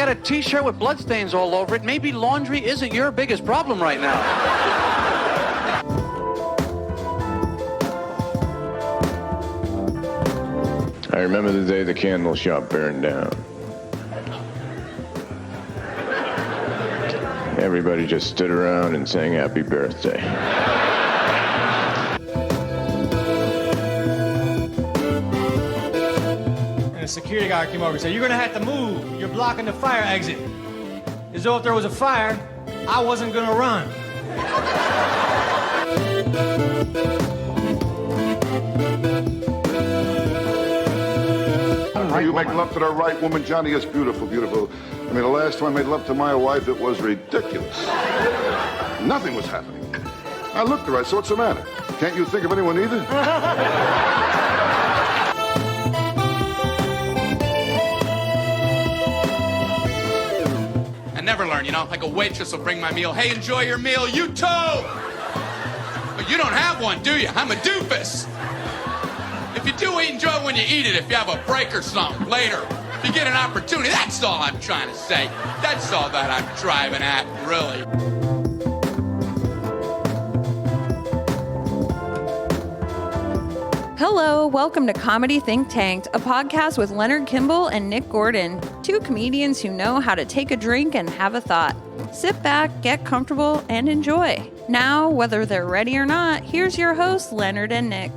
got a t-shirt with bloodstains all over it. Maybe laundry isn't your biggest problem right now. I remember the day the candle shop burned down. Everybody just stood around and sang happy birthday. And a security guard came over and said, "You're gonna have to move. You're blocking the fire exit." As though if there was a fire, I wasn't gonna run. You make love to the right woman, Johnny, is beautiful, beautiful. I mean, the last time I made love to my wife, it was ridiculous. Nothing was happening. I looked at her, I said, "What's the matter? Can't you think of anyone either?" I never learn, you know, like a waitress will bring my meal. "Hey, enjoy your meal, you too!" But you don't have one, do you? I'm a doofus. If you do eat, enjoy it when you eat it. If you have a break or something later, if you get an opportunity, that's all I'm trying to say. That's all that I'm driving at, really. Hello, welcome to Comedy Think Tanked, a podcast with Leonard Kimball and Nick Gordon, two comedians who know how to take a drink and have a thought. Sit back, get comfortable, and enjoy. Now, whether they're ready or not, here's your hosts, Leonard and Nick.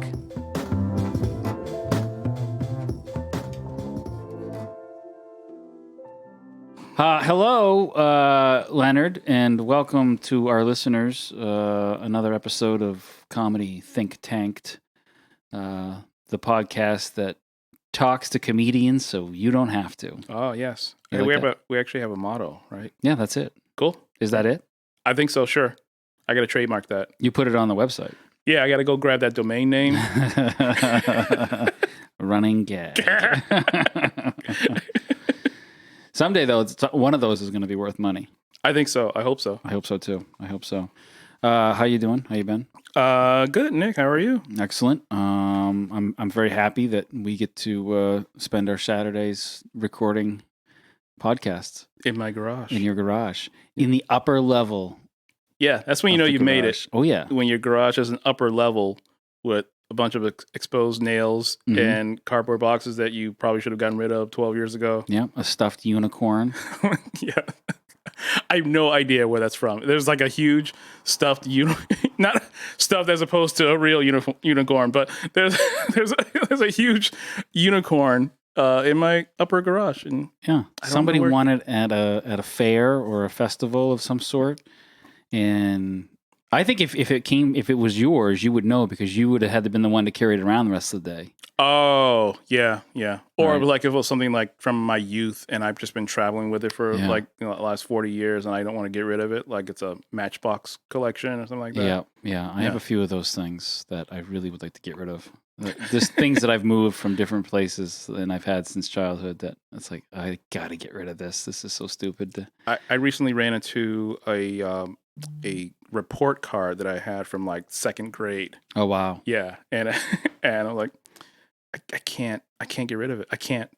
Hello, Leonard, and welcome to our listeners. Another episode of Comedy Think Tanked, the podcast that talks to comedians so you don't have to. Oh, yes. You Hey, like we actually have a motto, right? Yeah, that's it. Cool. Is that it? I think so, sure. I got to trademark that. You put it on the website. Yeah, I got to go grab that domain name. Running gag. Someday, though, one of those is going to be worth money. I think so. I hope so. I hope so, too. I hope so. How you doing? How you been? Good, Nick. How are you? Excellent. I'm very happy that we get to spend our Saturdays recording podcasts In my garage. in your garage, in the upper level. Yeah, that's when you know of the you've made garage. it. Oh yeah, When your garage has an upper level with a bunch of exposed nails Mhm. and cardboard boxes that you probably should have gotten rid of 12 years ago. yeah, a stuffed unicorn. Yeah. I have no idea where that's from. There's like a huge stuffed not stuffed as opposed to a real unicorn, but there's a huge unicorn in my upper garage, and Yeah, don't somebody know where- won it at a fair or a festival of some sort, and I think if it was yours, you would know because you would have had to been the one to carry it around the rest of the day. oh yeah, or Right. like if it was something like from my youth, and I've just been traveling with it for Yeah. like the last 40 years, and I don't want to get rid of it, like it's a Matchbox collection or something like that. Yeah. I have Yeah. a few of those things that I really would like to get rid of. Just things that I've moved from different places and I've had since childhood that it's like, I got to get rid of this. This is so stupid. I recently ran into a report card that I had from like second grade. Oh, wow. Yeah, and and I'm like, I can't get rid of it. I can't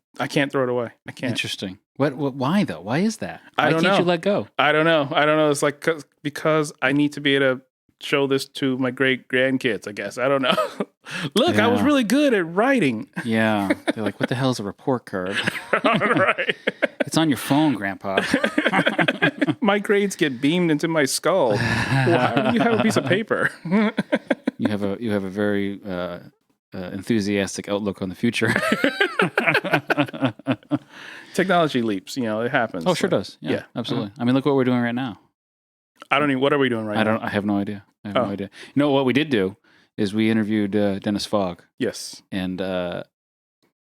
throw it away. I can't. Interesting. Why though? Why is that? I Why don't can't know. you let go? I don't know. It's like because I need to be able to show this to my great grandkids. I guess I don't know. Look, I was Yeah. really good at writing. Yeah. They're like, what the hell is a report card? Right. It's on your phone, Grandpa. My grades get beamed into my skull. Why do you have a piece of paper? You have a very enthusiastic outlook on the future. Technology leaps. It happens. Oh, sure does. Yeah, Yeah. absolutely. I mean, look what we're doing right now. I don't even. What are we doing right now? I have no idea. I have Oh. no idea. You know what we did do is we interviewed Dennis Fogg, Yes. and I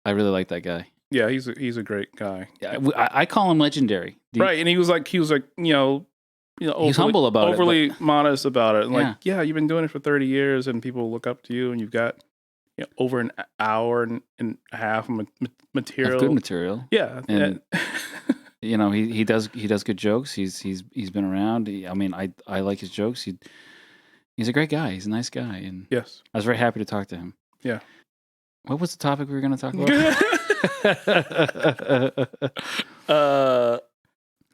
really like that guy. Yeah, he's a great guy. Yeah, I call him legendary. Right, and he was like overly, He's humble about it, overly modest about it. And Yeah. like, yeah, you've been doing it for 30 years, and people look up to you, and you've got over an hour and a half of material. Of good material. Yeah, And- he does good jokes. He's been around. I like his jokes. He's a great guy. He's a nice guy, and yes, I was very happy to talk to him. Yeah. What was the topic we were going to talk about?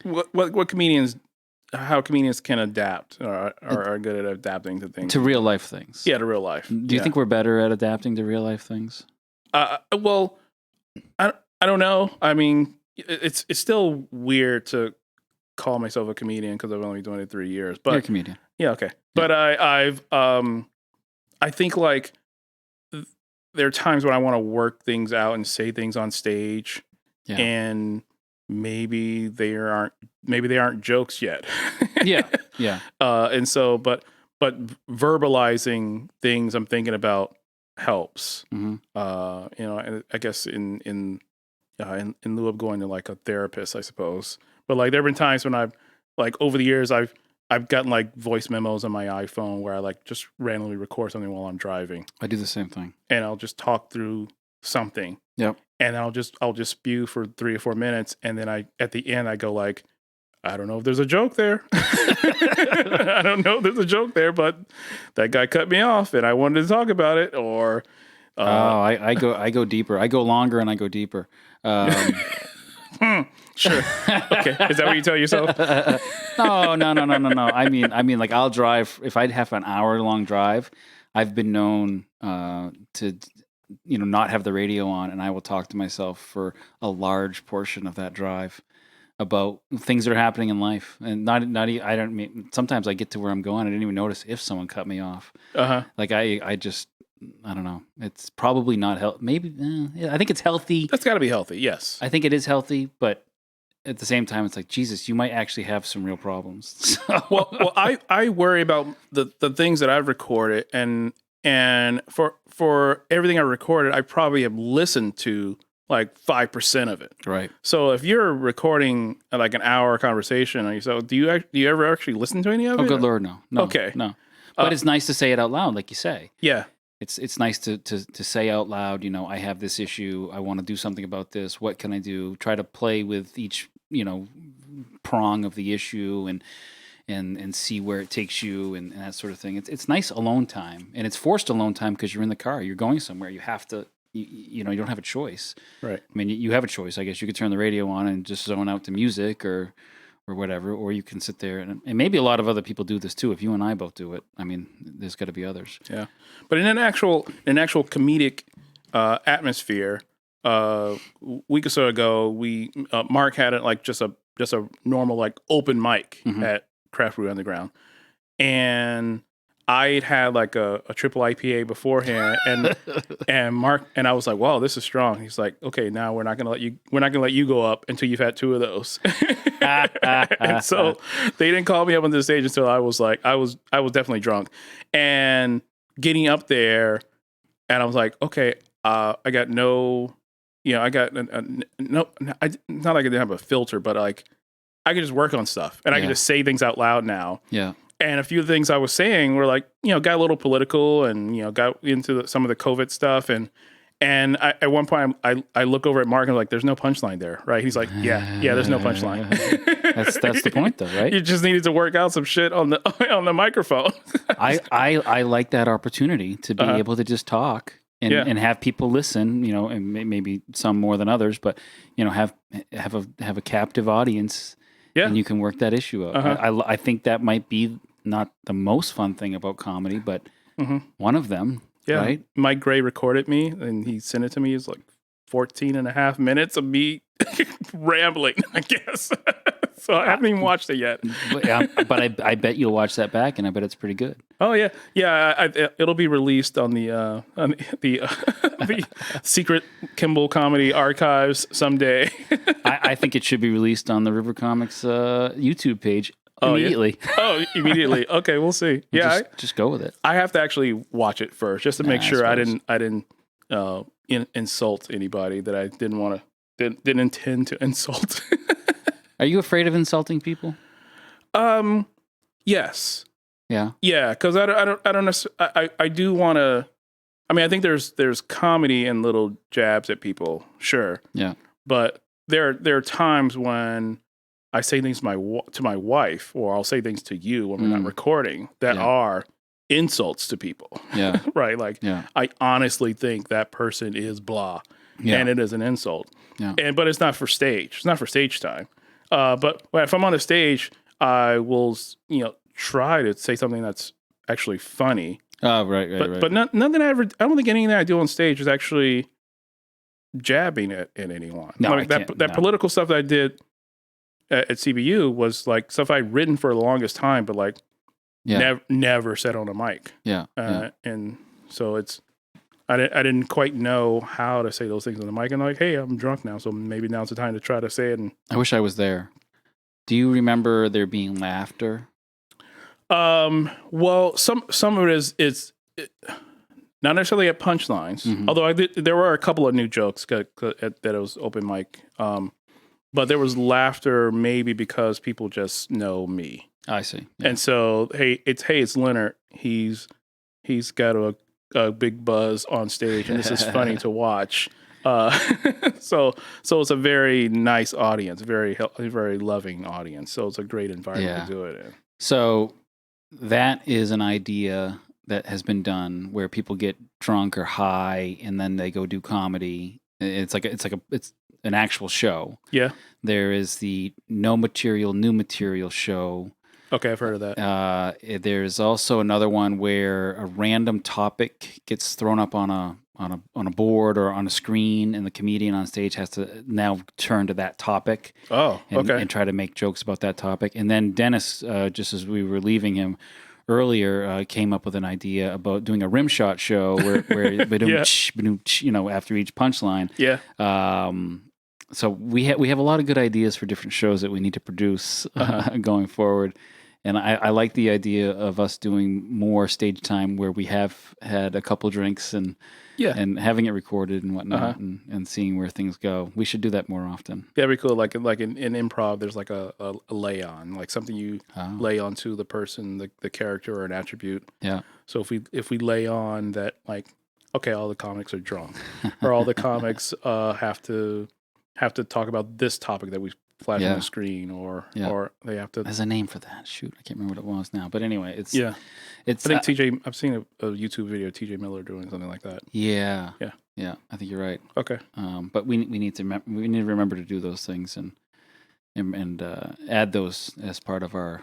what comedians, how comedians can adapt or are good at adapting to things. To real life things. Yeah, to real life. Do you think we're better at adapting to real life things? Well, I don't know. I mean, it's still weird to call myself a comedian because I've only been doing it 3 years. But You're a comedian. Yeah, okay. But I think like there are times when I want to work things out and say things on stage, and maybe they aren't jokes yet. Yeah. And so, but verbalizing things I'm thinking about helps. Mm-hmm. I guess in lieu of going to like a therapist, I suppose. But like there have been times when I've like over the years I've gotten like voice memos on my iPhone where I like just randomly record something while I'm driving. I do the same thing. And I'll just talk through something. Yep. And I'll just spew for 3 or 4 minutes, and then at the end I go like, I don't know if there's a joke there. I don't know if there's a joke there, but that guy cut me off and I wanted to talk about it. Or I go deeper. I go longer and I go deeper. Sure. Okay. Is that what you tell yourself? No. I mean, like I'll drive if I'd have an hour-long drive. I've been known to, not have the radio on, and I will talk to myself for a large portion of that drive about things that are happening in life, and sometimes I get to where I'm going, I didn't even notice if someone cut me off. Like I don't know. It's probably not healthy. Maybe I think it's healthy. That's got to be healthy. Yes, I think it is healthy, but at the same time, it's like Jesus, you might actually have some real problems. Well, I worry about the things that I've recorded, and for everything I recorded, I probably have listened to like 5% of it. Right. So if you're recording like an hour conversation, so do you ever actually listen to any of it? Oh, good Lord, no. Okay, no. But it's nice to say it out loud, like you say. Yeah. It's nice to say out loud, I have this issue. I want to do something about this. What can I do? Try to play with each, prong of the issue and see where it takes you and that sort of thing. It's nice alone time, and it's forced alone time because you're in the car. You're going somewhere. You have to, you don't have a choice. Right. I mean, you have a choice. I guess you could turn the radio on and just zone out to music or whatever, or you can sit there and maybe a lot of other people do this too. If you and I both do it, I mean, there's got to be others. Yeah, but in an actual comedic atmosphere, a week or so ago, we Mark had it like just a normal like open mic at Craft Brew Underground, and I had like a triple IPA beforehand, and Mark and I was like, "Wow, this is strong." He's like, "Okay, now we're not gonna let you go up until you've had 2 of those." And so they didn't call me up on the stage until I was definitely drunk, and getting up there, and I was like, "Okay, I got no, I got no. Not like I didn't have a filter, but like I could just work on stuff, and I could just say things out loud now." Yeah. And a few things I was saying were like, got a little political and, got into some of the COVID stuff. And at one point I look over at Mark and I'm like, there's no punchline there, right? He's like, yeah, there's no punchline. That's the point though, right? You just needed to work out some shit on the microphone. I like that opportunity to be able to just talk and have people listen, and maybe some more than others, but, have a captive audience. Yeah. And you can work that issue out. I think that might be not the most fun thing about comedy, but one of them. Yeah. Right? Mike Gray recorded me and he sent it to me. It's like 14 and a half minutes of me rambling, I guess. So I haven't even watched it yet. But I bet you'll watch that back, and I bet it's pretty good. Oh yeah, it'll be released on the secret Kimball Comedy archives someday. I think it should be released on the River Comics YouTube page immediately. Yeah? Oh, immediately. Okay, we'll see. Yeah, just go with it. I have to actually watch it first, just to make sure I didn't insult anybody that I didn't intend to insult. Are you afraid of insulting people? Yes. Yeah. Yeah, because I don't necessarily, I do want to. I mean, I think there's comedy and little jabs at people, sure. Yeah. But there are times when I say things to my wife, or I'll say things to you when we're not recording that are insults to people. Yeah. Right. Like, I honestly think that person is blah, and it is an insult. Yeah. But it's not for stage. It's not for stage time. But if I'm on a stage, I will, try to say something that's actually funny. Oh, right. But nothing I don't think anything that I do on stage is actually jabbing at anyone. No, like that political stuff that I did at CBU was like stuff I'd written for the longest time, but like never said on a mic. Yeah. And so I didn't quite know how to say those things on the mic. And like, hey, I'm drunk now, so maybe now's the time to try to say it. And I wish I was there. Do you remember there being laughter? Well, some of it is not necessarily at punchlines, although there were a couple of new jokes that it was open mic. But there was laughter maybe because people just know me. I see. Yeah. And so, it's Leonard. He's got a big buzz on stage, and this is funny to watch. So it's a very nice audience, very loving audience. So it's a great environment to do it in. So that is an idea that has been done where people get drunk or high and then they go do comedy. It's an actual show. Yeah. There is the no material, new material show. Okay, I've heard of that. There's also another one where a random topic gets thrown up on a board or on a screen, and the comedian on stage has to now turn to that topic. Oh, okay. And try to make jokes about that topic. And then Dennis, just as we were leaving him earlier, came up with an idea about doing a rim shot show where after each punchline. Yeah. So we have a lot of good ideas for different shows that we need to produce going forward. And I like the idea of us doing more stage time where we have had a couple drinks and having it recorded and whatnot and seeing where things go. We should do that more often. Yeah, very cool. Like in improv, there's like a lay on, like something you lay on to the person, the character or an attribute. Yeah. So if we lay on that, like, okay, all the comics are drunk, or all the comics have to talk about this topic that we flash on the screen, or they have to. There's a name for that. Shoot, I can't remember what it was now. But anyway, it's. I think TJ. I've seen a YouTube video of TJ Miller doing something like that. Yeah. I think you're right. Okay. But we need to remember to do those things and add those as part of our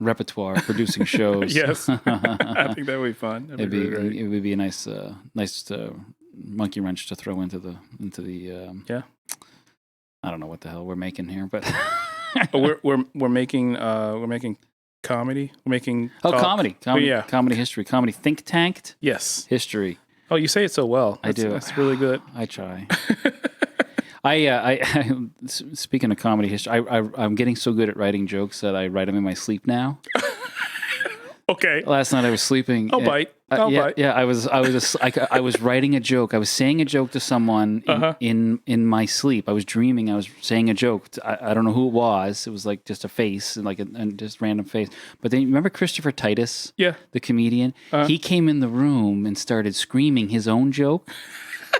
repertoire producing shows. Yes, I think that would be fun. It would be a nice monkey wrench to throw into the I don't know what the hell we're making here, but we're making comedy. We're making comedy. Comedy history, comedy think tanked. Yes, history. Oh, you say it so well. I do. That's really good. I try. I speaking of comedy history, I'm getting so good at writing jokes that I write them in my sleep now. Okay. Last night I was sleeping. I'll bite. Yeah, I was writing a joke. I was saying a joke to someone in my sleep. I was dreaming. I was saying a joke. I don't know who it was. It was like just a face, like a just random face. But then remember Christopher Titus? Yeah. The comedian? He came in the room and started screaming his own joke.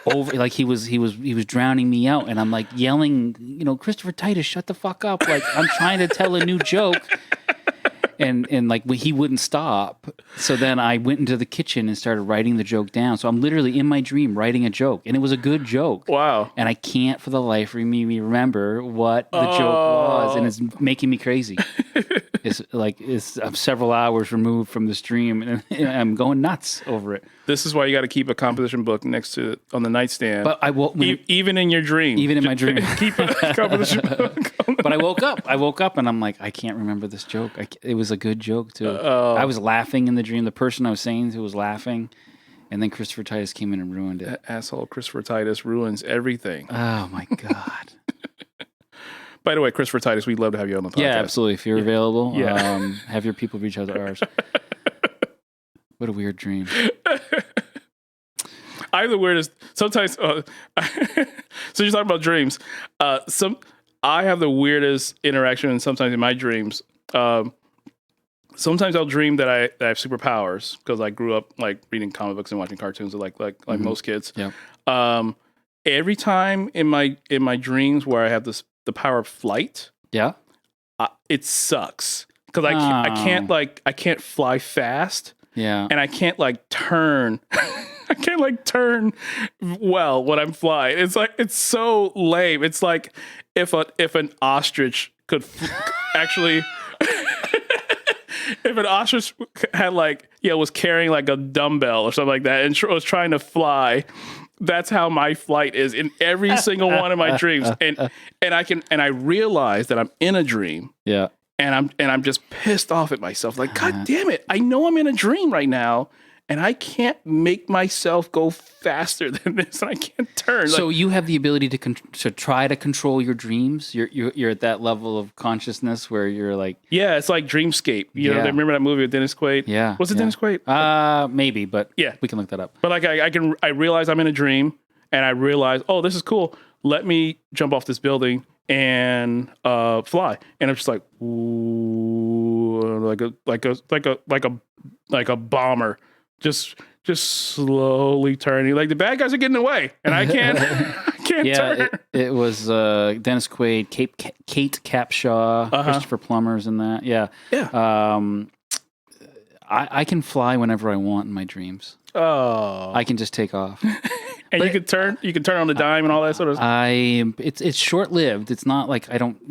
Over, like he was drowning me out, and I'm like yelling, Christopher Titus, shut the fuck up! Like I'm trying to tell a new joke. And like he wouldn't stop. So then I went into the kitchen and started writing the joke down. So I'm literally in my dream writing a joke, and it was a good joke. Wow! And I can't for the life of me remember what the joke was, and it's making me crazy. I'm several hours removed from this dream, and I'm going nuts over it. This is why you got to keep a composition book next to on the nightstand. But I woke even in your dream, even in my dream, keep a composition book. But I woke up, and I'm like, I can't remember this joke. It was a good joke too. I was laughing in the dream. The person I was saying to was laughing, and then Christopher Titus came in and ruined it. That asshole Christopher Titus ruins everything. Oh my god. By the way, Christopher Titus, we'd love to have you on the podcast. Yeah, absolutely. If you're available, have your people reach out to ours. What a weird dream. I'm the weirdest. Sometimes, so you're talking about dreams. I have the weirdest interaction sometimes in my dreams. Sometimes I'll dream that I have superpowers because I grew up like reading comic books and watching cartoons like most kids. Yeah. Every time in my dreams where I have the power of flight, it sucks because I can't fly fast. Yeah. And I can't like turn. I can't like turn well when I'm flying. It's like it's so lame. It's like if an ostrich could actually, if an ostrich had was carrying like a dumbbell or something like that and was trying to fly, that's how my flight is in every single one of my dreams. And I realize that I'm in a dream. Yeah. And I'm just pissed off at myself. Like, God damn it. I know I'm in a dream right now. And I can't make myself go faster than this, and I can't turn. So you have the ability to try to control your dreams. You're at that level of consciousness where you're like, yeah, it's like Dreamscape. You know, remember that movie with Dennis Quaid? Yeah, was it Dennis Quaid? Maybe, but yeah, we can look that up. But like I realize I'm in a dream, and I realize, oh, this is cool. Let me jump off this building and fly, and I'm just like, ooh, like a bomber. Just slowly turning. Like the bad guys are getting away, and I can't turn. It was Dennis Quaid, Kate Capshaw, Christopher Plummer's in that. Yeah. I can fly whenever I want in my dreams. Oh, I can just take off. And you can turn on the dime and all that sort of stuff. It's short lived. It's not like I don't,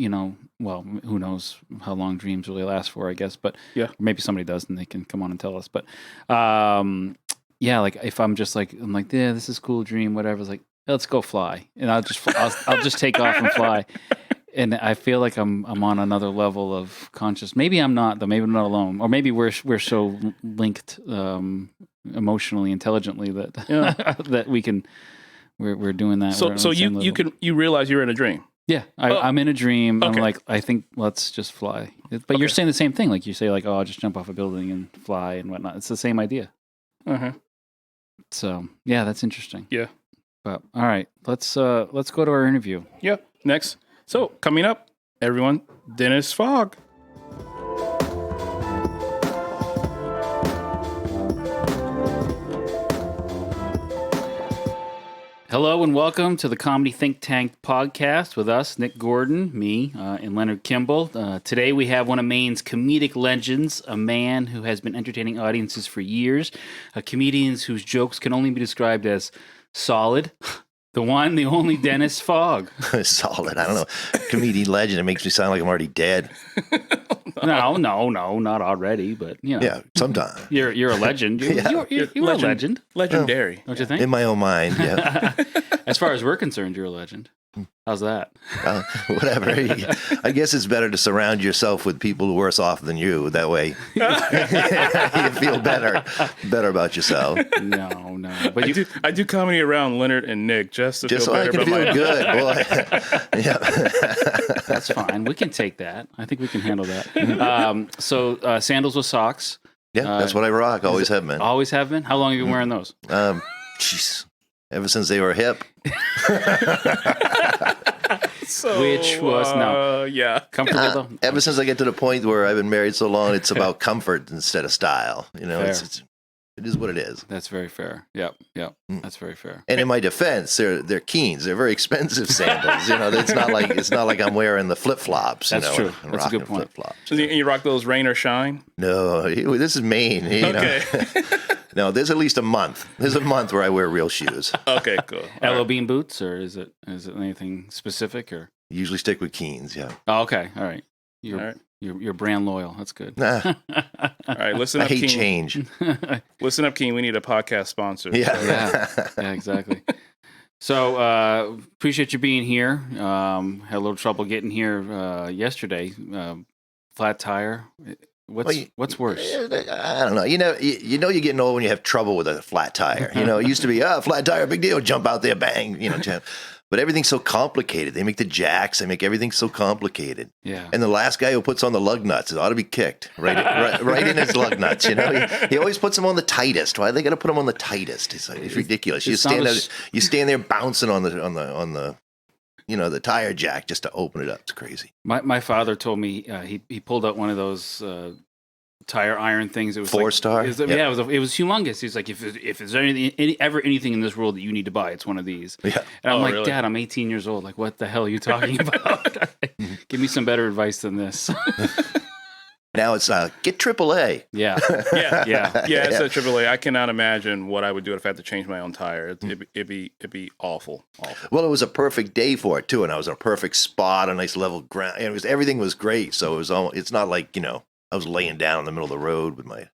well, who knows how long dreams really last for, I guess. But yeah, maybe somebody does and they can come on and tell us. But like if I'm just like, yeah, this is a cool dream, whatever. It's like, let's go fly. And I'll just take off and fly. And I feel like I'm on another level of conscious. Maybe I'm not, though. Maybe I'm not alone. Or maybe we're so linked emotionally, intelligently that that we're doing that. So you realize you're in a dream. Yeah, I'm in a dream. Okay. I'm like, I think let's just fly. But you're saying the same thing. Like you say, like, oh, I'll just jump off a building and fly and whatnot. It's the same idea. Uh-huh. So yeah, that's interesting. Yeah. But all right, let's go to our interview. Yeah. Next. So coming up, everyone, Dennis Fogg. Hello and welcome to the Comedy Think Tank podcast with us, Nick Gordon, me, and Leonard Kimball. Today we have one of Maine's comedic legends, a man who has been entertaining audiences for years, a comedian whose jokes can only be described as solid, the one, the only Dennis Fogg. Solid. I don't know. Comedian legend. It makes me sound like I'm already dead. No, not already, but Yeah, sometime. You're a legend. You're a legend. Legendary. Don't you think? In my own mind, yeah. As far as we're concerned, you're a legend. How's that? Whatever. I guess it's better to surround yourself with people who are worse off than you. That way you feel better about yourself. No. But I do comedy around Leonard and Nick just to feel so better I can feel good. Boy. Yeah. That's fine. We can take that. I think we can handle that. So sandals with socks. Yeah, that's what I rock. Always have been. Always have been? How long have you been wearing those? Jeez. Ever since they were hip. Which was comfortable though. Ever since I get to the point where I've been married so long, it's about comfort instead of style. It is what it is. That's very fair. Yep. That's very fair. And in my defense, they're Keens. They're very expensive sandals. It's not like I'm wearing the flip flops. That's true. That's a good point. Flip-flops. So you rock those rain or shine? No, this is Maine. Okay. No, there's at least a month. There's a month where I wear real shoes. Okay, cool. LO Bean boots, or is it anything specific, or usually stick with Keens? Yeah. Oh, okay. All right. You're brand loyal. That's good. Nah. All right, listen up, I hate Keene. change. Listen up, Keene. We need a podcast sponsor. Yeah. Yeah, exactly. So appreciate you being here. Had a little trouble getting here yesterday. Flat tire. What's worse? I don't know. You're getting old when you have trouble with a flat tire. It used to be, flat tire, big deal. Jump out there, bang. But everything's so complicated. They make the jacks. They make everything so complicated. Yeah. And the last guy who puts on the lug nuts, it ought to be kicked right in his lug nuts. He always puts them on the tightest. Why are they got to put them on the tightest? It's ridiculous. You stand there bouncing on the the tire jack just to open it up. It's crazy. My father told me he pulled out one of those tire iron things. It was 4-star. It was humongous. He's like, if there's anything in this world that you need to buy, it's one of these. Yeah. And I'm like, really? Dad, I'm 18 years old. Like, what the hell are you talking about? Give me some better advice than this. Now it's get AAA. Yeah. Yeah. It's a AAA. I cannot imagine what I would do if I had to change my own tire. It'd be awful. Well, it was a perfect day for it too, and I was in a perfect spot, a nice level ground, and everything was great. So it's not like I was laying down in the middle of the road with my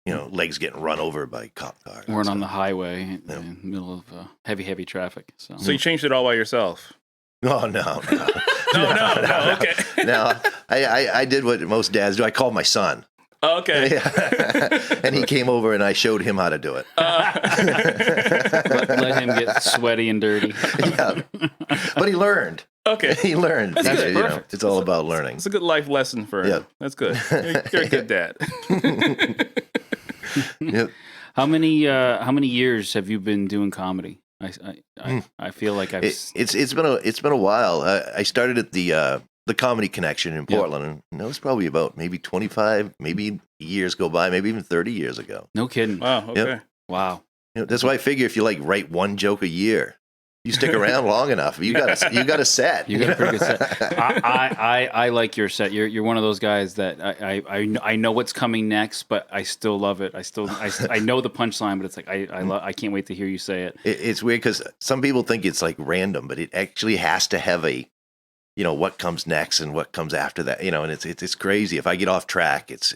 legs getting run over by cop cars. Weren't on the highway in the middle of heavy traffic. So you changed it all by yourself? Oh no. No. Okay. No, I did what most dads do. I called my son. Okay. Yeah. And he came over and I showed him how to do it. let him get sweaty and dirty. Yeah. But he learned. Okay. He learned. That's good. Perfect. It's all about learning. It's a good life lesson for him. Yeah. That's good. You're a good dad. Yep. How many years have you been doing comedy? I feel like it's been a while. I started at the Comedy Connection in Portland, and that was probably about maybe 25, maybe years go by, maybe even 30 years ago. No kidding. Wow. Okay. Yep. Wow. That's why I figure if you write one joke a year, you stick around long enough, you got a set. You got a pretty good set. I like your set. You're one of those guys that I know what's coming next, but I still love it. I know the punchline, but it's like I can't wait to hear you say it. It's weird because some people think it's like random, but it actually has to have a what comes next and what comes after that, and it's crazy. If I get off track, it's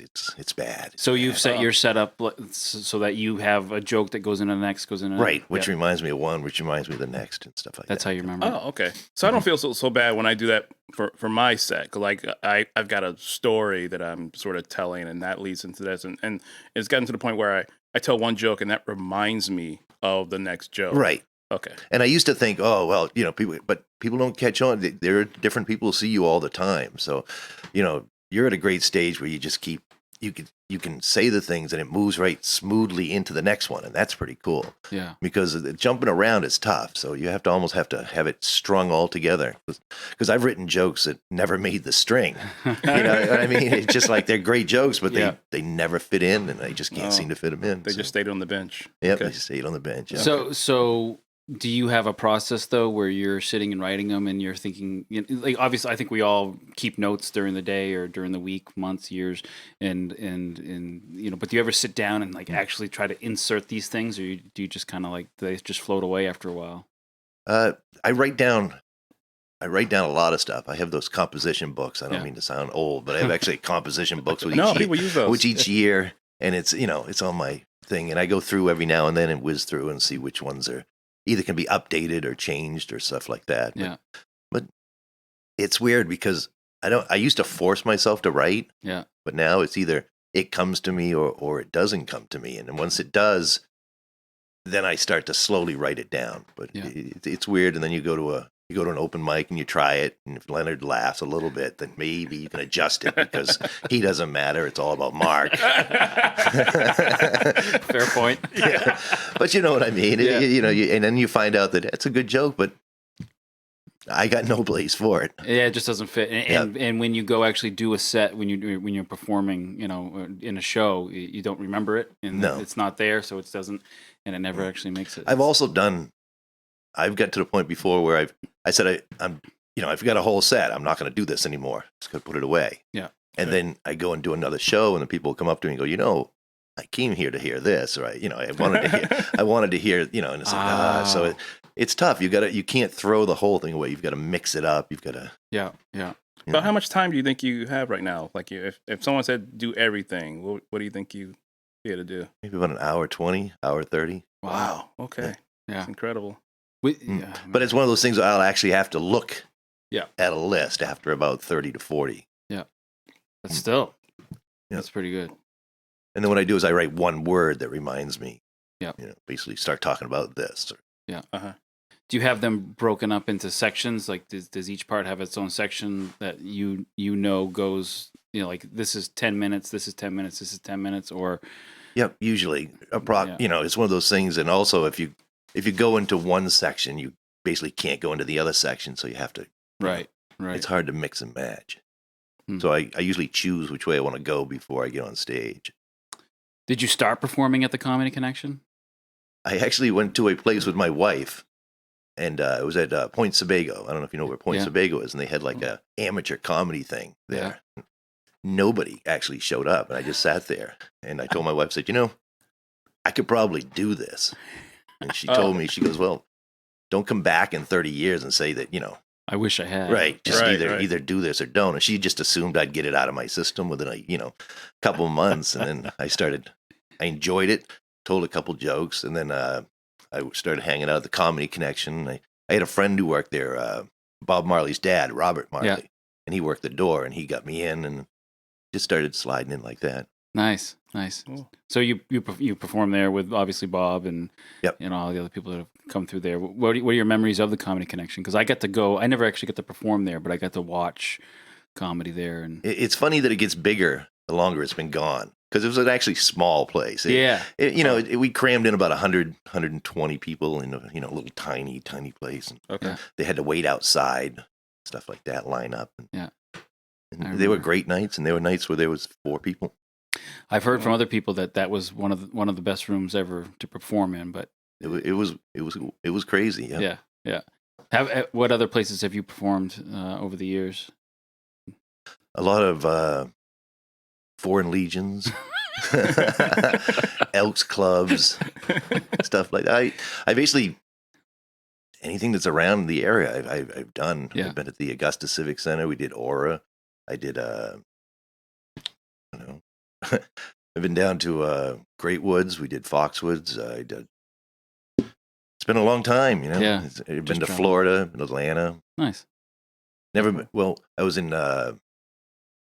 bad. So you've set your setup so that you have a joke that goes into the next, right, which reminds me of one, which reminds me of the next, and stuff like That's that. how you remember. Oh, okay. So I don't feel so bad when I do that for my set. 'Cause like I've got a story that I'm sort of telling, and that leads into this, and it's gotten to the point where I tell one joke, and that reminds me of the next joke. Right. Okay. And I used to think, people don't catch on. There are different people who see you all the time. So, you're at a great stage where you just you can say the things and it moves right smoothly into the next one. And that's pretty cool. Yeah. Because jumping around is tough. So you have to almost have it strung all together. Because I've written jokes that never made the string. You know what I mean? It's just like they're great jokes, but they never fit in and I just can't seem to fit them in. They just stayed on the bench. Yep, Okay. they just stayed on the bench. Yeah. So do you have a process though where you're sitting and writing them and you're thinking, like obviously I think we all keep notes during the day or during the week, months, years, and but do you ever sit down and like actually try to insert these things, or do you just kind of like they just float away after a while? I write down a lot of stuff. I have those composition books. I don't mean to sound old, but I have actually composition books with people use those. Which each year, and it's it's on my thing, and I go through every now and then and whiz through and see which ones are either can be updated or changed or stuff like that. Yeah. But it's weird because I used to force myself to write. Yeah. But now it's either it comes to me or it doesn't come to me. And once it does, then I start to slowly write it down. But it's weird. And then you go to an open mic and you try it. And if Leonard laughs a little bit, then maybe you can adjust it because he doesn't matter. It's all about Mark. Fair point. Yeah. But you know what I mean? Yeah. And then you find out that it's a good joke, but I got no place for it. Yeah, it just doesn't fit. And when you go actually do a set, when you're performing, in a show, you don't remember it, and it's not there, so it doesn't, and it never actually makes it. I've got to the point before where I said I've got a whole set. I'm not going to do this anymore. Just going to put it away. Yeah. And then I go and do another show, and the people come up to me and go, I came here to hear this, or I wanted to hear, and it's like, so it's tough. You can't throw the whole thing away. You've got to mix it up. You've got to. Yeah. But how much time do you think you have right now? Like if someone said do everything, what do you think you had to do? Maybe about an hour 20, hour 30. Wow. Okay. Yeah. That's incredible. But it's one of those things where I'll actually have to look at a list after about 30 to 40. Yeah. But still, that's pretty good. And then what I do is I write one word that reminds me. Yeah. Basically start talking about this. Yeah. Do you have them broken up into sections? Like, does each part have its own section that goes, like this is 10 minutes, this is 10 minutes, this is 10 minutes, or? Yep. Usually, it's one of those things. And also, if you go into one section, you basically can't go into the other section, so you have to. Right. It's hard to mix and match. So I usually choose which way I want to go before I get on stage. Did you start performing at the Comedy Connection? I actually went to a place with my wife, and it was at Point Sebago. I don't know if you know where Point Sebago is, and they had like a amateur comedy thing there. nobody actually showed up. And I just sat there. And I told my wife, said, I could probably do this. And she told me, she goes, well, don't come back in 30 years and say that, I wish I had. right. Just Right, either do this or don't. And she just assumed I'd get it out of my system within a, couple of months. And then I enjoyed it, told a couple jokes. And then I started hanging out at the Comedy Connection. I had a friend who worked there, Bob Marley's dad, Robert Marley. Yeah. And he worked the door and he got me in and just started sliding in like that. Nice. Cool. So you perform there with obviously Bob and Yep. all the other people that have come through there. What are your memories of the Comedy Connection? Because I got to go. I never actually got to perform there, but I got to watch comedy there. And It's funny that it gets bigger the longer it's been gone because it was an actually small place. We crammed in about 100, 120 people in a little tiny place. And Okay. they had to wait outside, stuff like that, line up. And, Yeah. and they were great nights, and there were nights where there was 4 people. I've heard from other people that was one of the best rooms ever to perform in. But It was crazy. Yeah. yeah. What other places have you performed over the years? A lot of foreign legions, Elks clubs, stuff like that. I basically anything that's around the area I've done. Yeah. I've been at the Augusta Civic Center. We did Aura. I did I've been down to Great Woods. We did Foxwoods. I did. It's been a long time, Yeah. I've been to Florida, been to Atlanta. Nice. Never been, well, I was in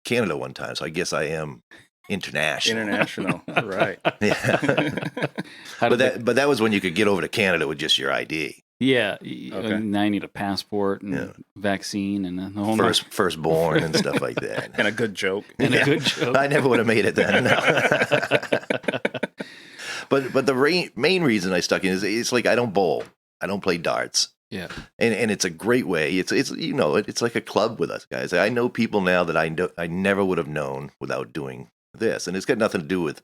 Canada one time, so I guess I am international. International, right? Yeah. But that was when you could get over to Canada with just your ID. Yeah. Okay. Now you need a passport and vaccine and the whole Firstborn and stuff like that. And a good joke. and a good joke. I never would have made it then. No. But the main reason I stuck in is it's like I don't bowl. I don't play darts. Yeah. And it's a great way. It's it's like a club with us guys. I know people now that I never would have known without doing this. And it's got nothing to do with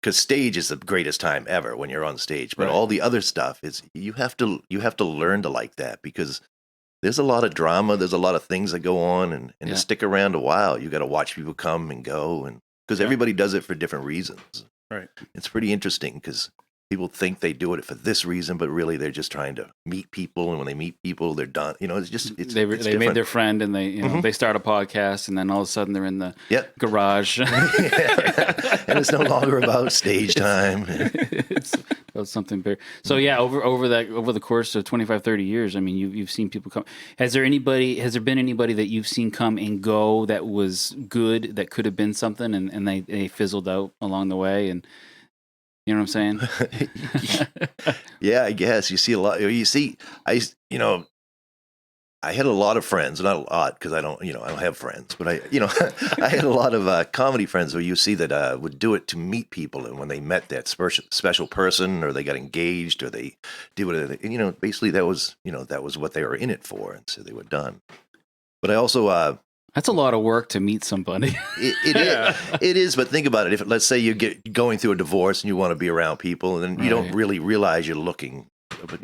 because stage is the greatest time ever when you're on stage. But Right. all the other stuff is you have to learn to like that because there's a lot of drama. There's a lot of things that go on, and to stick around a while, you got to watch people come and go, and because everybody does it for different reasons. Right. It's pretty interesting because people think they do it for this reason, but really they're just trying to meet people, and when they meet people, they're done. It's just They different. made their friend and they they start a podcast and then all of a sudden they're in the garage. And it's no longer about stage time. It's about something bigger. So yeah, over the course of 25, 30 years, I mean, you've seen people come. Has there been anybody that you've seen come and go that was good, that could have been something, and they fizzled out along the way? And you know what I'm saying? Yeah, I guess you see a lot. You see, I had a lot of friends, not a lot because I don't have friends, but I had a lot of comedy friends where you see that would do it to meet people, and when they met that special person, or they got engaged, or they did what basically that was what they were in it for, and so they were done. But I also that's a lot of work to meet somebody. It is, but think about it. If let's say you get going through a divorce and you want to be around people, and then you don't really realize you're looking, but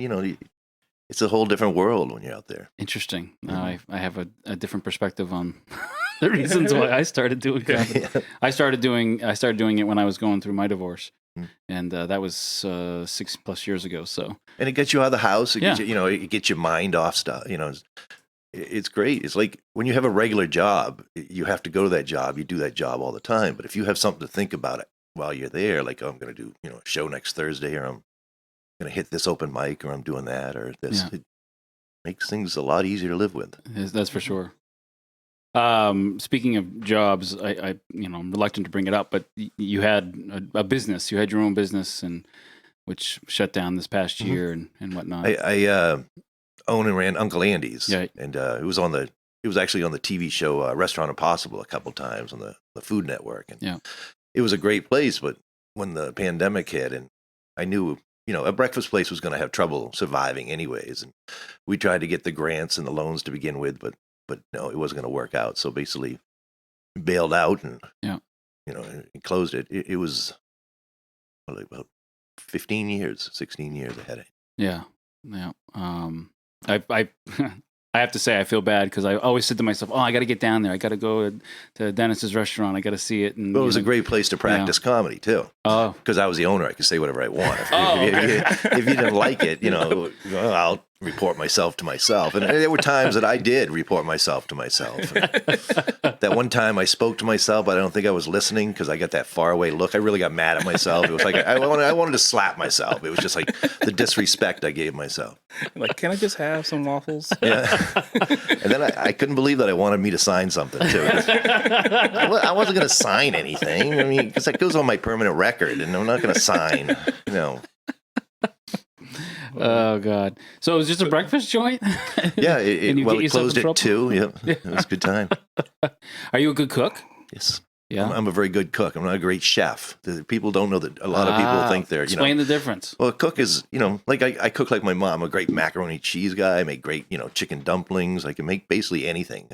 it's a whole different world when you're out there. Interesting. I have a different perspective on the reasons why I started doing comedy. Yeah. I started doing it when I was going through my divorce, and that was 6+ years ago. So, and it gets you out of the house. It gets you, it gets your mind off stuff. It's great. It's like when you have a regular job, you have to go to that job. You do that job all the time. But if you have something to think about it while you're there, like, oh, I'm going to do a show next Thursday, or I'm going to hit this open mic, or I'm doing that, or this, it makes things a lot easier to live with. That's for sure. Speaking of jobs, I'm reluctant to bring it up, but you had a business. You had your own business, and which shut down this past year and whatnot. I own and ran Uncle Andy's, Right. and it was actually on the TV show Restaurant Impossible a couple times on the Food Network, and it was a great place. But when the pandemic hit, and I knew a breakfast place was going to have trouble surviving anyways, and we tried to get the grants and the loans to begin with, but no, it wasn't going to work out. So basically, bailed out and and closed it. It was about 15 years, 16 years ahead. Yeah. I I have to say, I feel bad because I always said to myself, "Oh, I got to get down there. I got to go to Dennis's restaurant. I got to see it." And Well, it was a great place to practice comedy too. Oh, because I was the owner, I could say whatever I want. If you didn't like it, well, I'll report myself to myself. And there were times that I did report myself to myself. That one time I spoke to myself, but I don't think I was listening because I got that faraway look. I really got mad at myself. It was like I wanted to slap myself. It was just like the disrespect I gave myself. Like, can I just have some waffles? Yeah. And then I couldn't believe that I wanted me to sign something too. I wasn't going to sign anything. I mean, because that goes on my permanent record, and I'm not going to sign. Oh God! So it was just a breakfast joint. Yeah, it closed at 2. Yep, it was a good time. Are you a good cook? Yes. Yeah, I'm a very good cook. I'm not a great chef. People don't know that. A lot of people think they're. Explain the difference. Well, a cook is, like I cook like my mom. I'm a great macaroni cheese guy. I make great, chicken dumplings. I can make basically anything,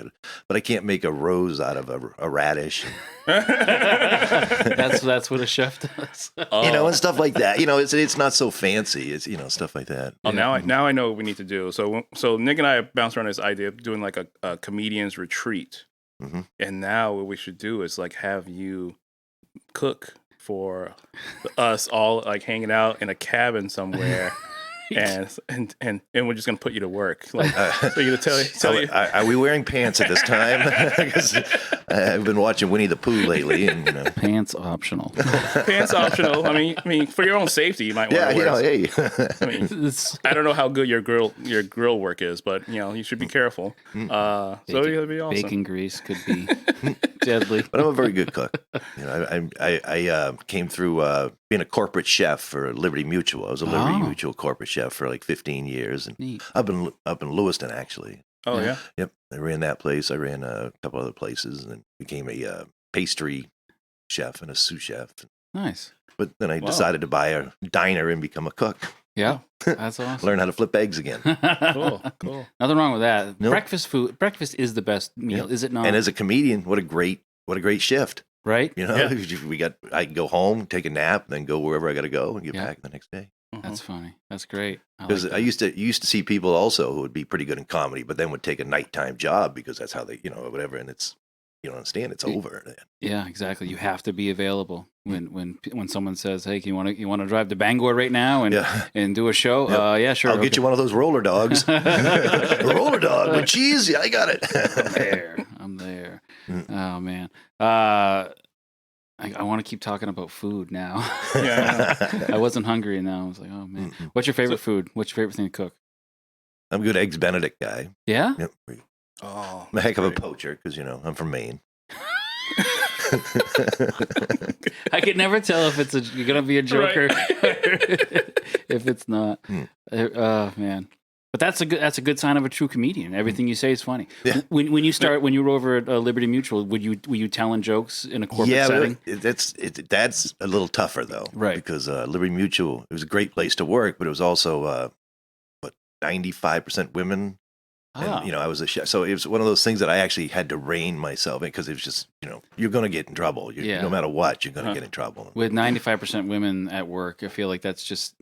but I can't make a rose out of a radish. That's what a chef does. And stuff like that. It's not so fancy. It's stuff like that. Oh, now I know what we need to do. So Nick and I bounced around this idea of doing like a comedian's retreat. Mm-hmm. And now what we should do is like have you cook for us all, like hanging out in a cabin somewhere, and we're just gonna put you to work. Like, so you to tell you. Are we wearing pants at this time? Because I've been watching Winnie the Pooh lately, and pants optional. Pants optional. I mean, for your own safety, you might want to wear. Hey. I mean, I don't know how good your grill work is, but you should be careful. So it'd be awesome. Bacon grease could be deadly. But I'm a very good cook. I came through being a corporate chef for Liberty Mutual. I was a Liberty Mutual corporate chef for like 15 years, and Neat. up in Lewiston actually. Oh yeah. Yep. I ran that place. I ran a couple other places, and then became a pastry chef and a sous chef. Nice. But then I decided to buy a diner and become a cook. Yeah, that's awesome. Learn how to flip eggs again. Cool. Nothing wrong with that. Nope. Breakfast is the best meal, is it not? And as a comedian, what a great shift. Right? I can go home, take a nap, then go wherever I got to go and get back the next day. That's funny. That's great. Because I used to see people also who would be pretty good in comedy, but then would take a nighttime job because that's how they, whatever. And it's, you don't understand, it's over. Yeah, exactly. You have to be available when someone says, "Hey, you want to drive to Bangor right now and do a show?" Yep. Yeah, sure. I'll get you one of those roller dogs. A roller dog with cheese. Yeah, I got it. I'm there. Oh man. I want to keep talking about food now. Yeah. I wasn't hungry, and now I was like, oh man. What's your favorite food? What's your favorite thing to cook? I'm a good Eggs Benedict guy. Yeah? Yep. Oh, I'm a heck of a poacher because, I'm from Maine. I could never tell if you're going to be a joker if it's not. Oh man. But that's a good sign of a true comedian. Everything you say is funny. Yeah. When you were over at Liberty Mutual, were you telling jokes in a corporate setting? That's a little tougher though, right? Because Liberty Mutual, it was a great place to work, but it was also 95% women. And, I was a chef, so it was one of those things that I actually had to rein myself in because it was just, you're going to get in trouble. No matter what, you're going to get in trouble. With 95% women at work, I feel like that's just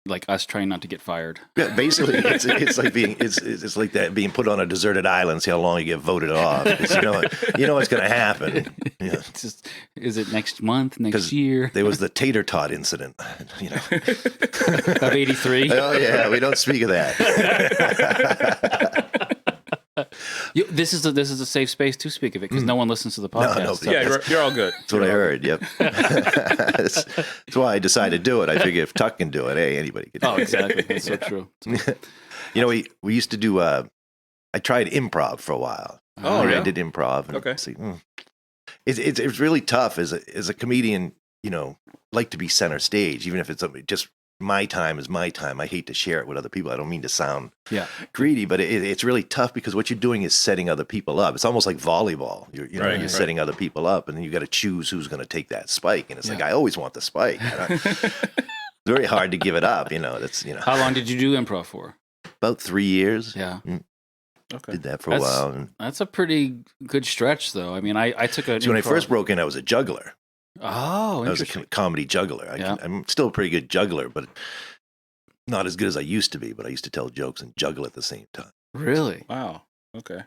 like us trying not to get fired. Yeah, basically, it's like it's like that being put on a deserted island. See how long you get voted off. You know what's going to happen. Yeah. Is it next month, next year? There was the tater tot incident. Of '83. Oh yeah, we don't speak of that. This is a safe space to speak of it because no one listens to the podcast. No, yeah, you're all good. That's what I heard. Yep. That's why I decided to do it. I figure if Tuck can do it, hey, anybody can do it. Oh, exactly. That's so true. We used to do. I tried improv for a while. Oh, yeah. I did improv. And okay. It's really tough as a comedian. Like to be center stage, even if it's just. My time is my time. I hate to share it with other people. I don't mean to sound greedy, but it's really tough because what you're doing is setting other people up. It's almost like volleyball. You're setting other people up, and then you got to choose who's going to take that spike. And it's like I always want the spike. It's very hard to give it up. That's How long did you do improv for? About 3 years. Yeah. Okay. Did that for a while. That's a pretty good stretch, though. I mean, I took a. So when I first broke in, I was a juggler. Oh, I was a comedy juggler. I'm still a pretty good juggler, but not as good as I used to be. But I used to tell jokes and juggle at the same time. Really? Wow. Okay.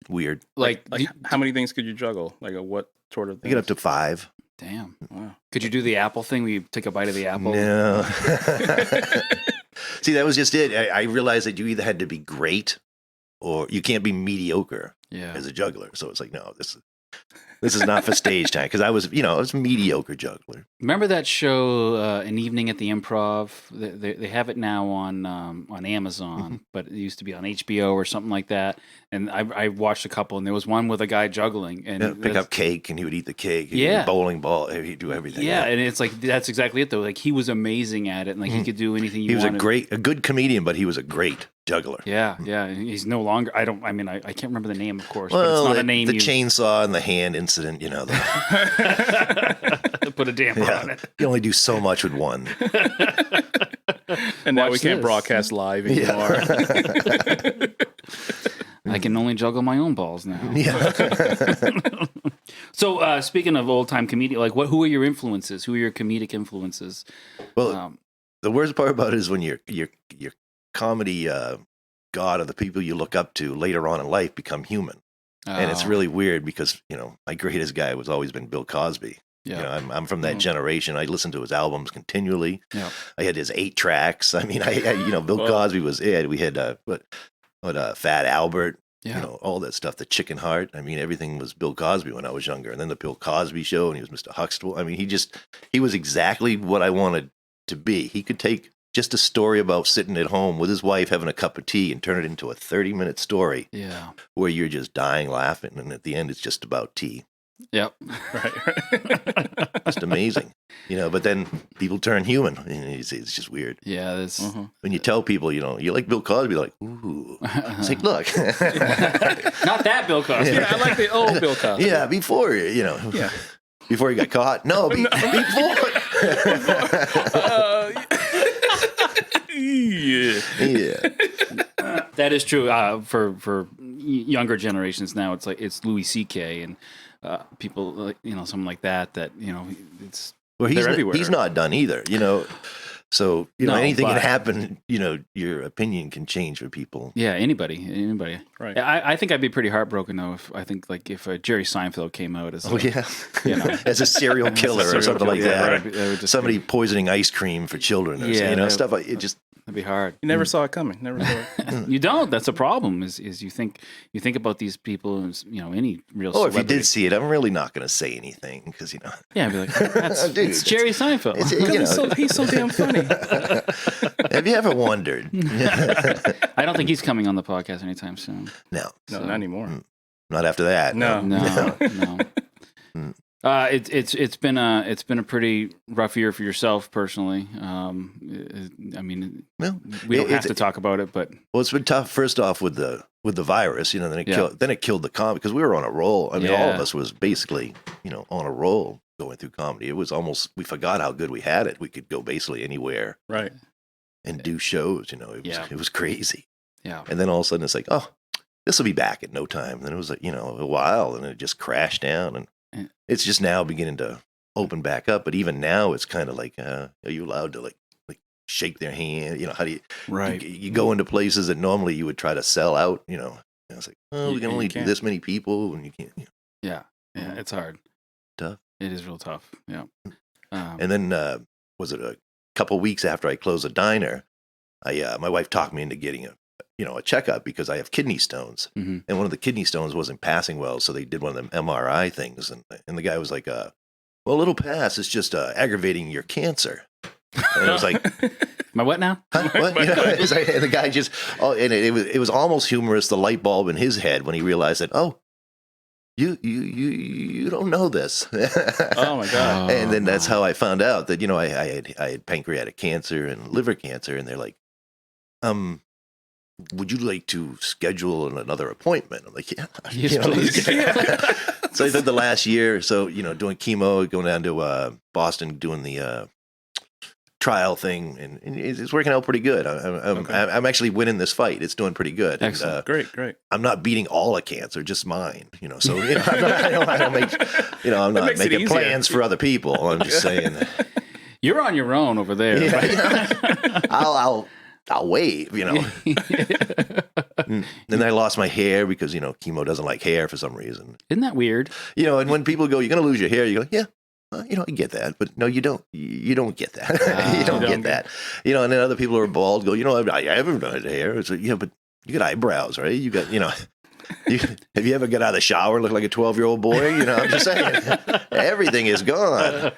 Weird. Like how many things could you juggle? Like what sort of I things? get up to 5. Damn. Wow. Could you do the apple thing where you take a bite of the apple? No. See, that was just it. I realized that you either had to be great or you can't be mediocre as a juggler. So it's like, no, this is not for stage time, because I was a mediocre juggler. Remember that show, An Evening at the Improv? They have it now on Amazon, but it used to be on HBO or something like that. And I watched a couple, and there was one with a guy juggling and Pick up cake, and he would eat the cake. Yeah, bowling ball. He'd do everything. Yeah, and it's like that's exactly it though. Like he was amazing at it, and like he could do anything. He was a good comedian, but he was a great juggler. Yeah. He's no longer. I can't remember the name, of course. Well, but it's not a name. The chainsaw and the hand incident. Put a damper on it. You only do so much with one. And now we can't broadcast live anymore. I can only juggle my own balls now. Yeah. So speaking of old time comedian, like who are your influences? Who are your comedic influences? Well, the worst part about it is when your comedy god or the people you look up to later on in life become human. And it's really weird because, my greatest guy was always been Bill Cosby. Yeah. I'm from that generation. I listened to his albums continually. Yeah. I had his 8 tracks. I mean, Bill Cosby was it. We had Fat Albert, all that stuff, the Chicken Heart. I mean, everything was Bill Cosby when I was younger. And then the Bill Cosby Show, and he was Mr. Huxtable. I mean, he was exactly what I wanted to be. He could take just a story about sitting at home with his wife having a cup of tea and turn it into a 30-minute story where you're just dying laughing. And at the end, it's just about tea. Yep. Right. Just amazing. But then people turn human. And it's just weird. Yeah. That's when you tell people, you like Bill Cosby, they're like, ooh. It's like, look. Not that Bill Cosby. Yeah, I like the old Bill Cosby. Yeah, before, before he got caught. No, before. Yeah. That is true. For younger generations now, it's Louis C.K. and people, something like that. It's they're everywhere. He's not done either. So anything can happen. Your opinion can change for people. Yeah, anybody. Right. I think I'd be pretty heartbroken though if Jerry Seinfeld came out as as a serial killer or something like that. Right. Somebody poisoning ice cream for children. Or stuff like it. Just it'd be hard. You never saw it coming. Never saw it. You don't. That's a problem. Is you think about these people as any real. Oh, if you did see it, I'm really not going to say anything because Yeah, I'd be like, it's Jerry Seinfeld. He's so damn funny. Have you ever wondered? I don't think he's coming on the podcast anytime soon. No, not anymore. Not after that. No. It's been a pretty rough year for yourself personally. We don't have to talk about it, but it's been tough. First off, with the virus, then it killed the comedy because we were on a roll. I mean, all of us was basically on a roll going through comedy. It was almost we forgot how good we had it. We could go basically anywhere, right, and do shows. It was crazy. Yeah, and then all of a sudden it's like, oh, this will be back in no time. And then it was like a while, and it just crashed down and. It's just now beginning to open back up, but even now it's kind of like, are you allowed to like shake their hand? How do you? Right. You go into places that normally you would try to sell out. It's like, we can only do this many people, and you can't. Yeah, it's hard. Tough. It is real tough. Yeah. And then was it a couple weeks after I closed the diner? My wife talked me into getting a checkup because I have kidney stones, and one of the kidney stones wasn't passing well, so they did one of them MRI things, and the guy was like, "Well, it'll pass. It's just aggravating your cancer." And it was like, "My what now?" Huh? What? And the guy just, and it was almost humorous. The light bulb in his head when he realized that, oh, you don't know this. Oh my god! And then that's how I found out that I had pancreatic cancer and liver cancer, and they're like, would you like to schedule another appointment? I'm like, yeah. Yes, please. So I did the last year or so, doing chemo, going down to Boston, doing the trial thing, and it's working out pretty good. I'm actually winning this fight. It's doing pretty good. Excellent. And, Great. I'm not beating all of cancer, just mine. So I'm not making plans for other people. I'm just saying. You're on your own over there. Yeah, I'll wait, And then I lost my hair because, chemo doesn't like hair for some reason. Isn't that weird? And when people go, you're going to lose your hair, you go, yeah. Well, I get that, but no, you don't. You don't get that. You don't get that. And then other people who are bald go, I haven't had hair. It's like, yeah, but you got eyebrows, right? You got, have you ever got out of the shower and looked like a 12-year-old boy? I'm just saying, everything is gone.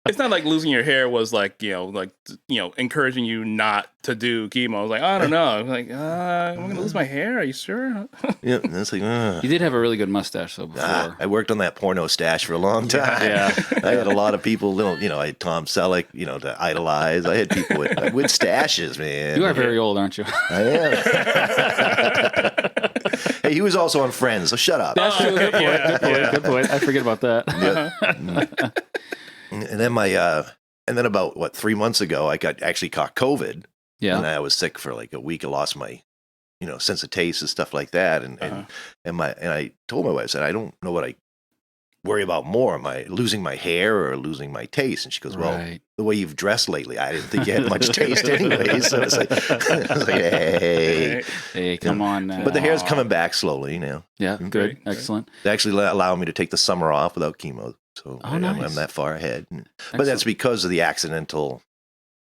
It's not like losing your hair was like, encouraging you not to do chemo. I was like, I don't know. I'm like, I'm going to lose my hair. Are you sure? Yeah, that's like, You did have a really good mustache, though, before. I worked on that porno stash for a long time. Yeah. I had a lot of people, I had Tom Selleck, to idolize. I had people with stashes, man. You are very old, aren't you? I am. Hey, he was also on Friends, so shut up. That's true. Good point. Good point. I forget about that. Yep. And then about 3 months ago, I actually caught COVID. Yeah. And I was sick for like a week. I lost my, sense of taste and stuff like that. And I told my wife, I said, I don't know what I worry about more. Am I losing my hair or losing my taste? And she goes, well, the way you've dressed lately, I didn't think you had much taste anyway. So it's like, hey, come on now. But the hair's coming back slowly now. Yeah, good. Excellent. They actually allow me to take the summer off without chemo. So I'm that far ahead. But that's because of the accidental,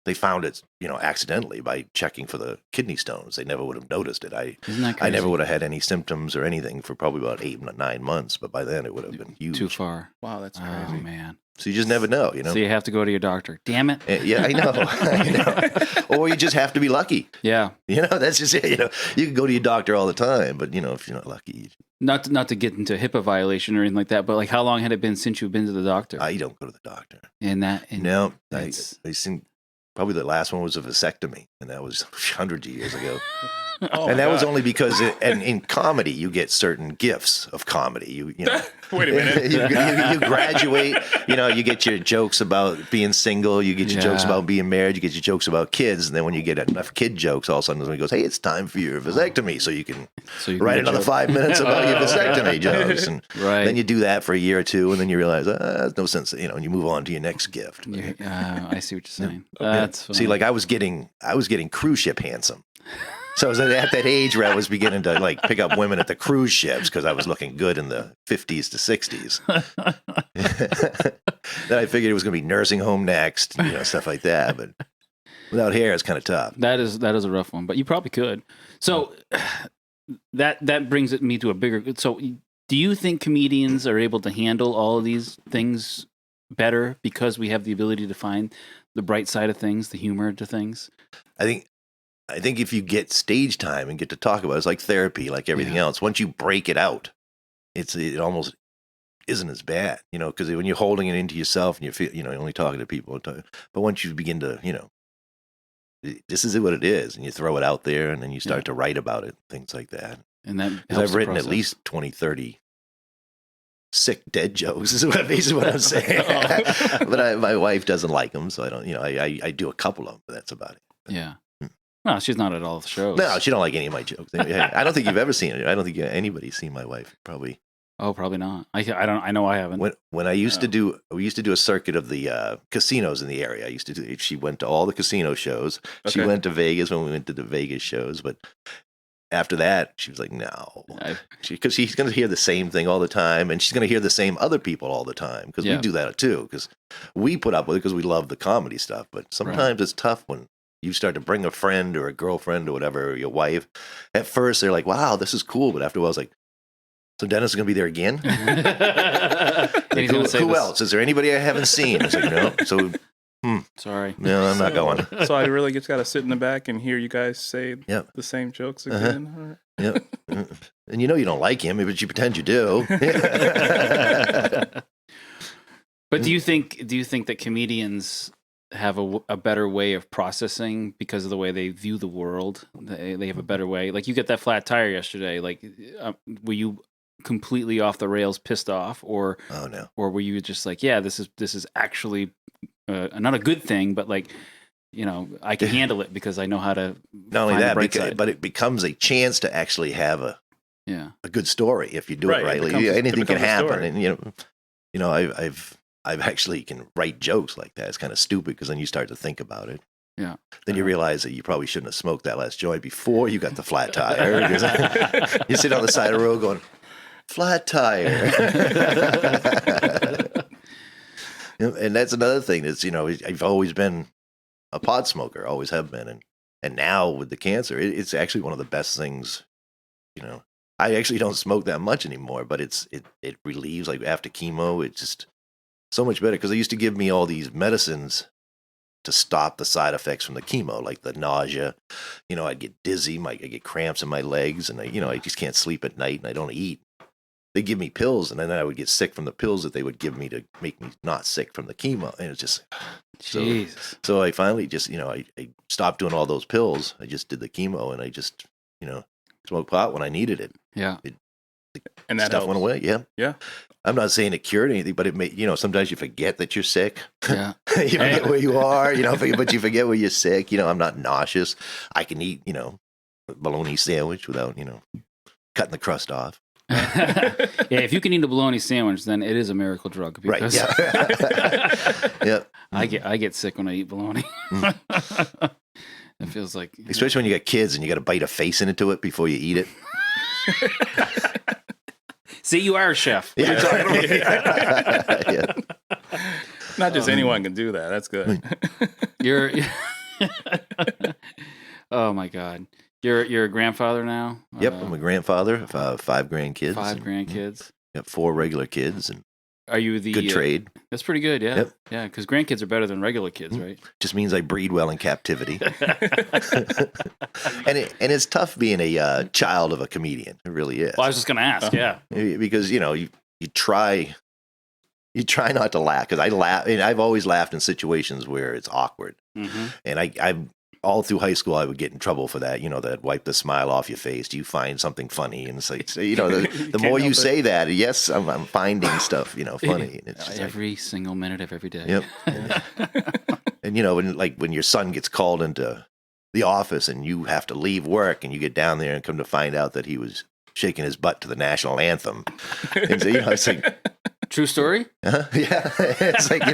they found it, accidentally by checking for the kidney stones. They never would have noticed it. Isn't that crazy? I never would have had any symptoms or anything for probably about 8 or 9 months. But by then it would have been huge. Too far. Wow, that's crazy. Oh, man. So you just never know, So you have to go to your doctor. Damn it. Yeah, I know. Or you just have to be lucky. Yeah. That's just it. You can go to your doctor all the time, but if you're not lucky. Not to get into HIPAA violation or anything like that, but like how long had it been since you've been to the doctor? I don't go to the doctor. No, I seen probably the last one was a vasectomy, and that was hundreds of years ago. And that was only because in comedy you get certain gifts of comedy. You Wait a minute. you graduate. You get your jokes about being single. You get your jokes about being married. You get your jokes about kids. And then when you get enough kid jokes, all of a sudden somebody goes, "Hey, it's time for your vasectomy," so you can write another 5 minutes about your vasectomy jokes. And then you do that for a year or two, and then you realize there's no sense. And you move on to your next gift. I see what you're saying. That's funny. See, like I was getting cruise ship handsome. So I was at that age where I was beginning to like pick up women at the cruise ships because I was looking good in the 50s to 60s. Then I figured it was going to be nursing home next, stuff like that. But without hair, it's kind of tough. That is a rough one, but you probably could. So that brings me to a bigger. So do you think comedians are able to handle all of these things better because we have the ability to find the bright side of things, the humor to things? I think if you get stage time and get to talk about it, it's like therapy, like everything else. Once you break it out, it almost isn't as bad, because when you're holding it into yourself and you feel, you're only talking to people. But once you begin to, this is what it is, and you throw it out there and then you start to write about it, things like that. And that I've written at least 20, 30 sick dead jokes is basically what I'm saying. But my wife doesn't like them, so I don't, I do a couple of them, but that's about it. Yeah. No, she's not at all the shows. No, she don't like any of my jokes. I don't think you've ever seen it. I don't think anybody's seen my wife. Probably. Oh, probably not. I don't. I know I haven't. When I used to do, we used to do a circuit of the casinos in the area. She went to all the casino shows. Okay. She went to Vegas when we went to the Vegas shows. But after that, she was like, no, because she's going to hear the same thing all the time, and she's going to hear the same other people all the time because we do that too. Because we put up with it because we love the comedy stuff. But sometimes it's tough when you start to bring a friend or a girlfriend or whatever, or your wife. At first, they're like, wow, this is cool. But after a while, it's like, so Dennis is going to be there again? Like, who else? Is there anybody I haven't seen? It's like, no. So, sorry. No, I'm not going. So I really just got to sit in the back and hear you guys say the same jokes again? Yep. And you don't like him, but you pretend you do. But do you think that comedians have a better way of processing because of the way they view the world? They have a better way. Like you get that flat tire yesterday. Like, were you completely off the rails, pissed off, or or were you just like, yeah, this is actually not a good thing, but like, I can handle it because I know how to. Not only that, but it becomes a chance to actually have a good story if you do it right. Anything can happen, and I've actually can write jokes like that. It's kind of stupid because then you start to think about it. Yeah. Then you realize that you probably shouldn't have smoked that last joint before you got the flat tire. You sit on the side of the road going, flat tire. And that's another thing is, I've always been a pot smoker, always have been. And now with the cancer, it's actually one of the best things, I actually don't smoke that much anymore, but it relieves, like after chemo, it's just so much better. Because they used to give me all these medicines to stop the side effects from the chemo, like the nausea. I'd get dizzy, I get cramps in my legs, and I just can't sleep at night, and I don't eat. They give me pills, and then I would get sick from the pills that they would give me to make me not sick from the chemo. And it's just, so I finally just, I stopped doing all those pills. I just did the chemo, and I just, smoked pot when I needed it. Yeah. And that stuff went away. Yeah. Yeah. I'm not saying it cured anything, but it may, sometimes you forget that you're sick. Yeah. You forget where you are, but you forget where you're sick. I'm not nauseous. I can eat, a bologna sandwich without, cutting the crust off. Yeah, if you can eat a bologna sandwich, then it is a miracle drug. Because Right. Yeah. I get sick when I eat bologna. It feels like, especially when you got kids and you got to bite a face into it before you eat it. See, you are a chef. What Yeah. are you talking about? Yeah. Not just anyone can do that. That's good. You're oh my God. You're a grandfather now? Yep, I'm a grandfather of 5 grandkids. 5 grandkids. Got 4 regular kids, and Are you the good trade. That's pretty good, yeah. Yep. Yeah, because grandkids are better than regular kids, right? Just means I breed well in captivity. and it's tough being a child of a comedian. It really is. Well, I was just going to ask, yeah. Because you try not to laugh, because I laugh. And I've always laughed in situations where it's awkward, and I all through high school I would get in trouble for that. That wipe the smile off your face. Do you find something funny? And it's like, the more you say that, yes, I'm finding stuff funny. And it's just every single minute of every day. Yep. And when your son gets called into the office and you have to leave work and you get down there and come to find out that he was shaking his butt to the national anthem. And so, it's like, true story? yeah. It's like,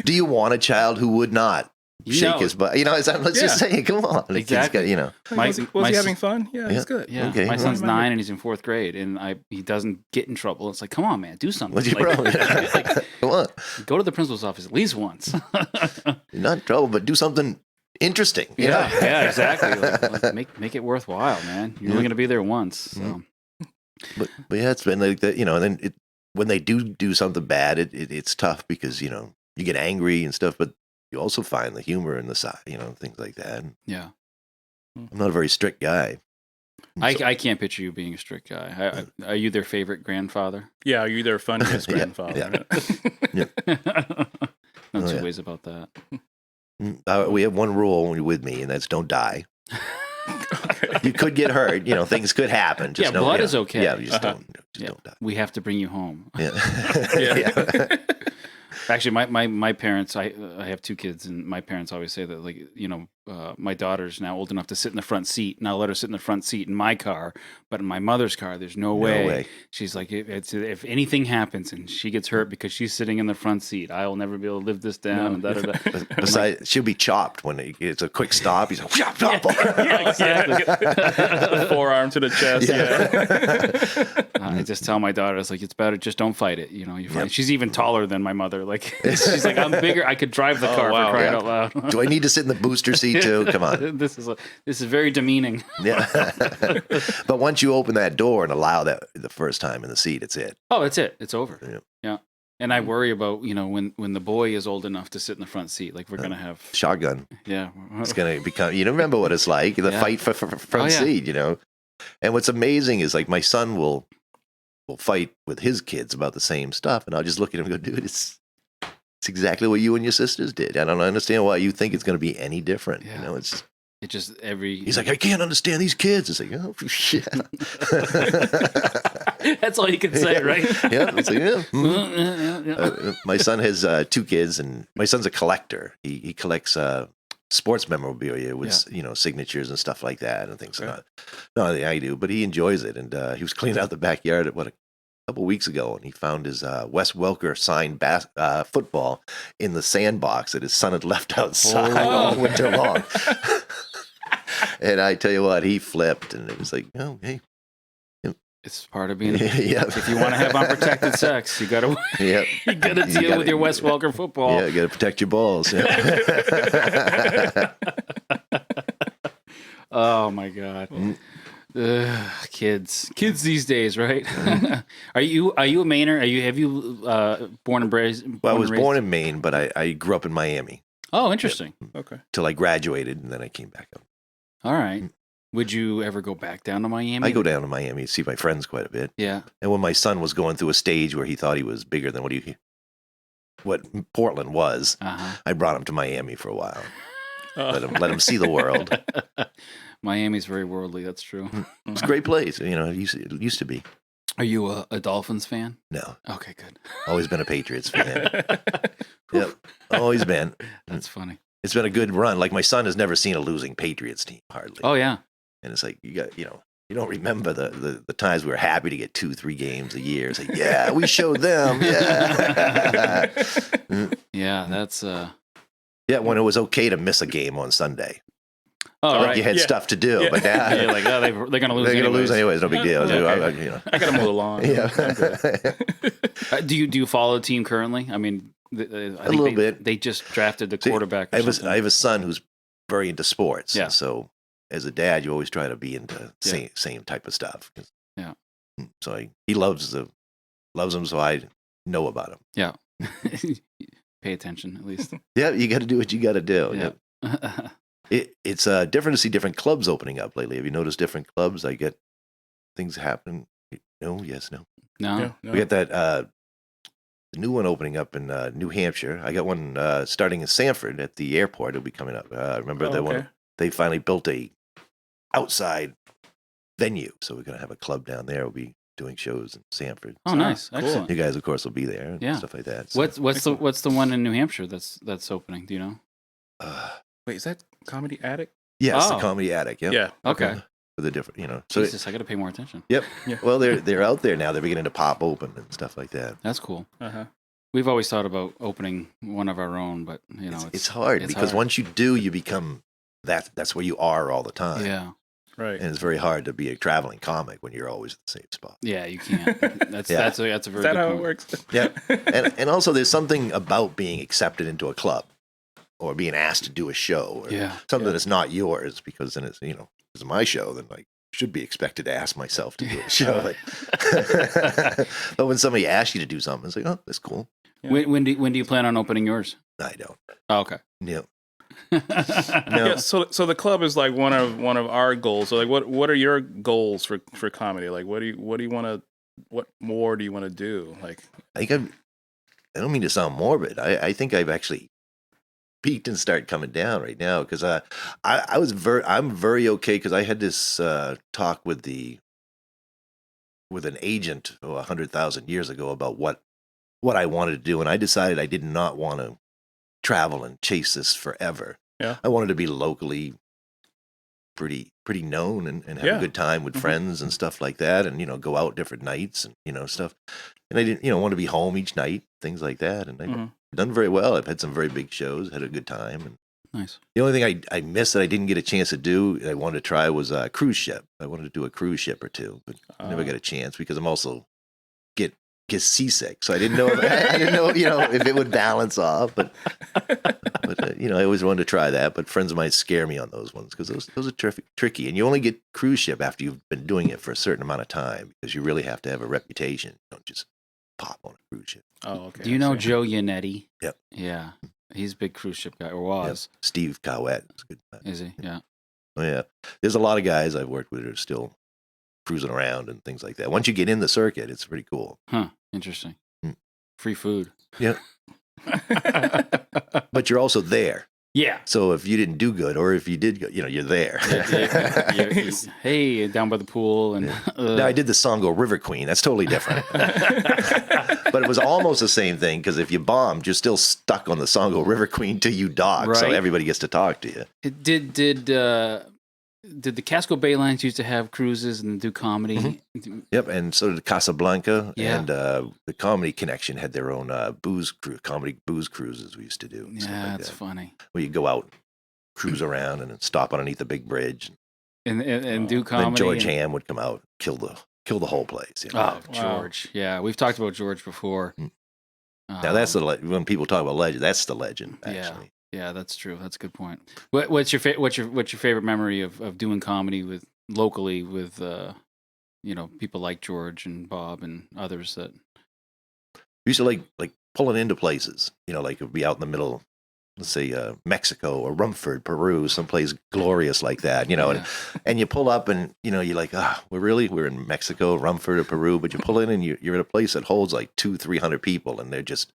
do you want a child who would not shake his butt? Let's just say, come on. Exactly. Was he having fun? Yeah, it's good. Yeah. Okay. My son's 9 and he's in 4th grade, and he doesn't get in trouble. It's like, come on, man, do something. What's your problem? Come on. Go to the principal's office at least once. You're not in trouble, but do something interesting. Yeah, exactly. Like, make it worthwhile, man. You're only going to be there once. So. But yeah, it's been like that, and then when they do something bad, it's tough because, you get angry and stuff, but you also find the humor in the side, things like that. Yeah. I'm not a very strict guy. I can't picture you being a strict guy. Are you their favorite grandfather? Yeah, you're their funniest grandfather. No two ways about that. We have one rule when you're with me, and that's don't die. You could get hurt. Things could happen. Just blood is okay. Yeah, you just don't die. We have to bring you home. Yeah. Yeah. Actually, my parents, I have 2 kids, and my parents always say that, like, my daughter's now old enough to sit in the front seat, and I'll let her sit in the front seat in my car, but in my mother's car, there's no way. She's like, if anything happens and she gets hurt because she's sitting in the front seat, I will never be able to live this down. No. And da-da-da. Besides, she'll be chopped when it's a quick stop. He's like, chop, chop. Yeah, exactly. Forearm to the chest. Yeah. I just tell my daughter, it's like, it's better, just don't fight it. You find she's even taller than my mother. Like, she's like, I'm bigger. I could drive the car for crying out loud. Do I need to sit in the booster seat too? Come on. This is very demeaning. Yeah. But once you open that door and allow that the first time in the seat, it's it. Oh, that's it. It's over. Yeah. And I worry about, when the boy is old enough to sit in the front seat, like we're going to have shotgun. Yeah. It's going to become, remember what it's like, the fight for front seat, And what's amazing is, like, my son will fight with his kids about the same stuff. And I'll just look at him and go, dude, it's exactly what you and your sisters did. I don't understand why you think it's going to be any different. Yeah. It's just every. He's like, I can't understand these kids. It's like, oh shit. That's all you can say, right? Yeah. It's like, my son has 2 kids, and my son's a collector. He collects sports memorabilia with signatures and stuff like that and things like that. No, I do, but he enjoys it. And he was cleaning out the backyard at couple weeks ago, and he found his Wes Welker signed football in the sandbox that his son had left outside all winter long. And I tell you what, he flipped, and it was like, oh, hey. It's part of being. Yep. If you want to have unprotected sex, you gotta. Yep. You gotta deal with your Wes Welker football. Yeah, you gotta protect your balls. Yeah. Oh my God. Kids these days, right? Are you a Mainer? Have you born and raised? Well, I was born in Maine, but I grew up in Miami. Oh, interesting. Okay. Till I graduated, and then I came back up. All right. Would you ever go back down to Miami? I go down to Miami to see my friends quite a bit. Yeah. And when my son was going through a stage where he thought he was bigger than what Portland was, I brought him to Miami for a while. Let him see the world. Miami's very worldly. That's true. It's a great place. You know, it used to be. Are you a Dolphins fan? No. Okay, good. Always been a Patriots fan. Yep. Always been. That's funny. It's been a good run. Like my son has never seen a losing Patriots team hardly. Oh yeah. And it's like, you don't remember the times we were happy to get 2-3 games a year. It's like, yeah, we showed them. Yeah. Yeah, that's yeah, when it was okay to miss a game on Sunday. Oh, like right. you had stuff to do, but now you're like, oh, they're gonna lose. They're gonna lose anyways. No big deal. Okay. I gotta mow the lawn. Yeah. Do you follow the team currently? I mean, I think a little bit. They just drafted the quarterback. I have a son who's very into sports. Yeah. So as a dad, you always try to be into same type of stuff. Yeah. So he loves them, so I know about him. Yeah. Pay attention, at least. Yeah, you got to do what you got to do. Yeah. It's different to see different clubs opening up lately. Have you noticed different clubs? I get things happen. No, yes, no. No. We got that new one opening up in New Hampshire. I got one starting in Sanford at the airport. It'll be coming up. Remember that one? They finally built a outside venue, so we're gonna have a club down there. We'll be doing shows in Sanford. Oh, nice, excellent. You guys, of course, will be there. And stuff like that. So. What's the one in New Hampshire that's opening? Do you know? Wait, is that Comedy Attic? Yes, the Comedy Attic. Yep. Yeah. Okay. For the different, So Jesus, I got to pay more attention. Yep. Yeah. Well, they're out there now. They're beginning to pop open and stuff like that. That's cool. We've always thought about opening one of our own, but it's hard because once you do, you become that's where you are all the time. Yeah. Right. And it's very hard to be a traveling comic when you're always at the same spot. Yeah, you can't. That's a very Is that how it works? Yeah. And also there's something about being accepted into a club or being asked to do a show or something that's not yours, because then it's, it's my show, then I should be expected to ask myself to do a show. But when somebody asks you to do something, it's like, oh, that's cool. Yeah. When do you plan on opening yours? I don't. Oh, okay. No. No. Yeah, so the club is like one of our goals. So like what are your goals for comedy? Like what more do you want to do? Like I don't mean to sound morbid. I think I've actually peaked and start coming down right now, because I'm very okay, because I had this talk with an agent 100,000 years ago about what I wanted to do, and I decided I did not want to travel and chase this forever. Yeah. I wanted to be locally pretty known and have a good time with friends and stuff like that, and go out different nights and stuff. And I didn't want to be home each night, things like that. And I've done very well. I've had some very big shows, had a good time. And nice. The only thing I missed that I didn't get a chance to do, I wanted to try, was a cruise ship. I wanted to do a cruise ship or two, but I never got a chance because I'm also get seasick. So I didn't know if it would balance off, but I always wanted to try that. But friends might scare me on those ones, because those are tricky, and you only get cruise ship after you've been doing it for a certain amount of time, because you really have to have a reputation. You don't just pop on a cruise ship. Oh, okay. Do you know Joe Yannetti? Yep. Yeah, he's a big cruise ship guy, or was. Yep. Steve Cowett is good. Is he? Yeah. Oh yeah. There's a lot of guys I've worked with who are still cruising around and things like that. Once you get in the circuit, it's pretty cool. Huh. Interesting. Free food. Yeah. But you're also there. Yeah. So if you didn't do good, or if you did good, you're there. Hey, down by the pool. And now, I did the Songo River Queen. That's totally different. But it was almost the same thing, because if you bombed, you're still stuck on the Songo River Queen till you dock. Right. So everybody gets to talk to you. did the Casco Bay Lines used to have cruises and do comedy? Mm-hmm. Yep, and so did Casablanca, Yeah. and the Comedy Connection had their own comedy booze cruises we used to do. Yeah, that's funny. Where you go out, cruise around, and then stop underneath the big bridge. And do comedy. Then George Ham would come out, kill the whole place. You know? Oh, George. Yeah, we've talked about George before. Now that's when people talk about legend. That's the legend, actually. Yeah, that's true. That's a good point. What's your favorite memory of doing comedy locally with people like George and Bob and others that We used to like pulling into places, like it would be out in the middle, let's say Mexico or Rumford, Peru, someplace glorious like that, and you pull up and you're like, we're in Mexico, Rumford or Peru, but you pull in and you're in a place that holds like 200-300 people, and they're just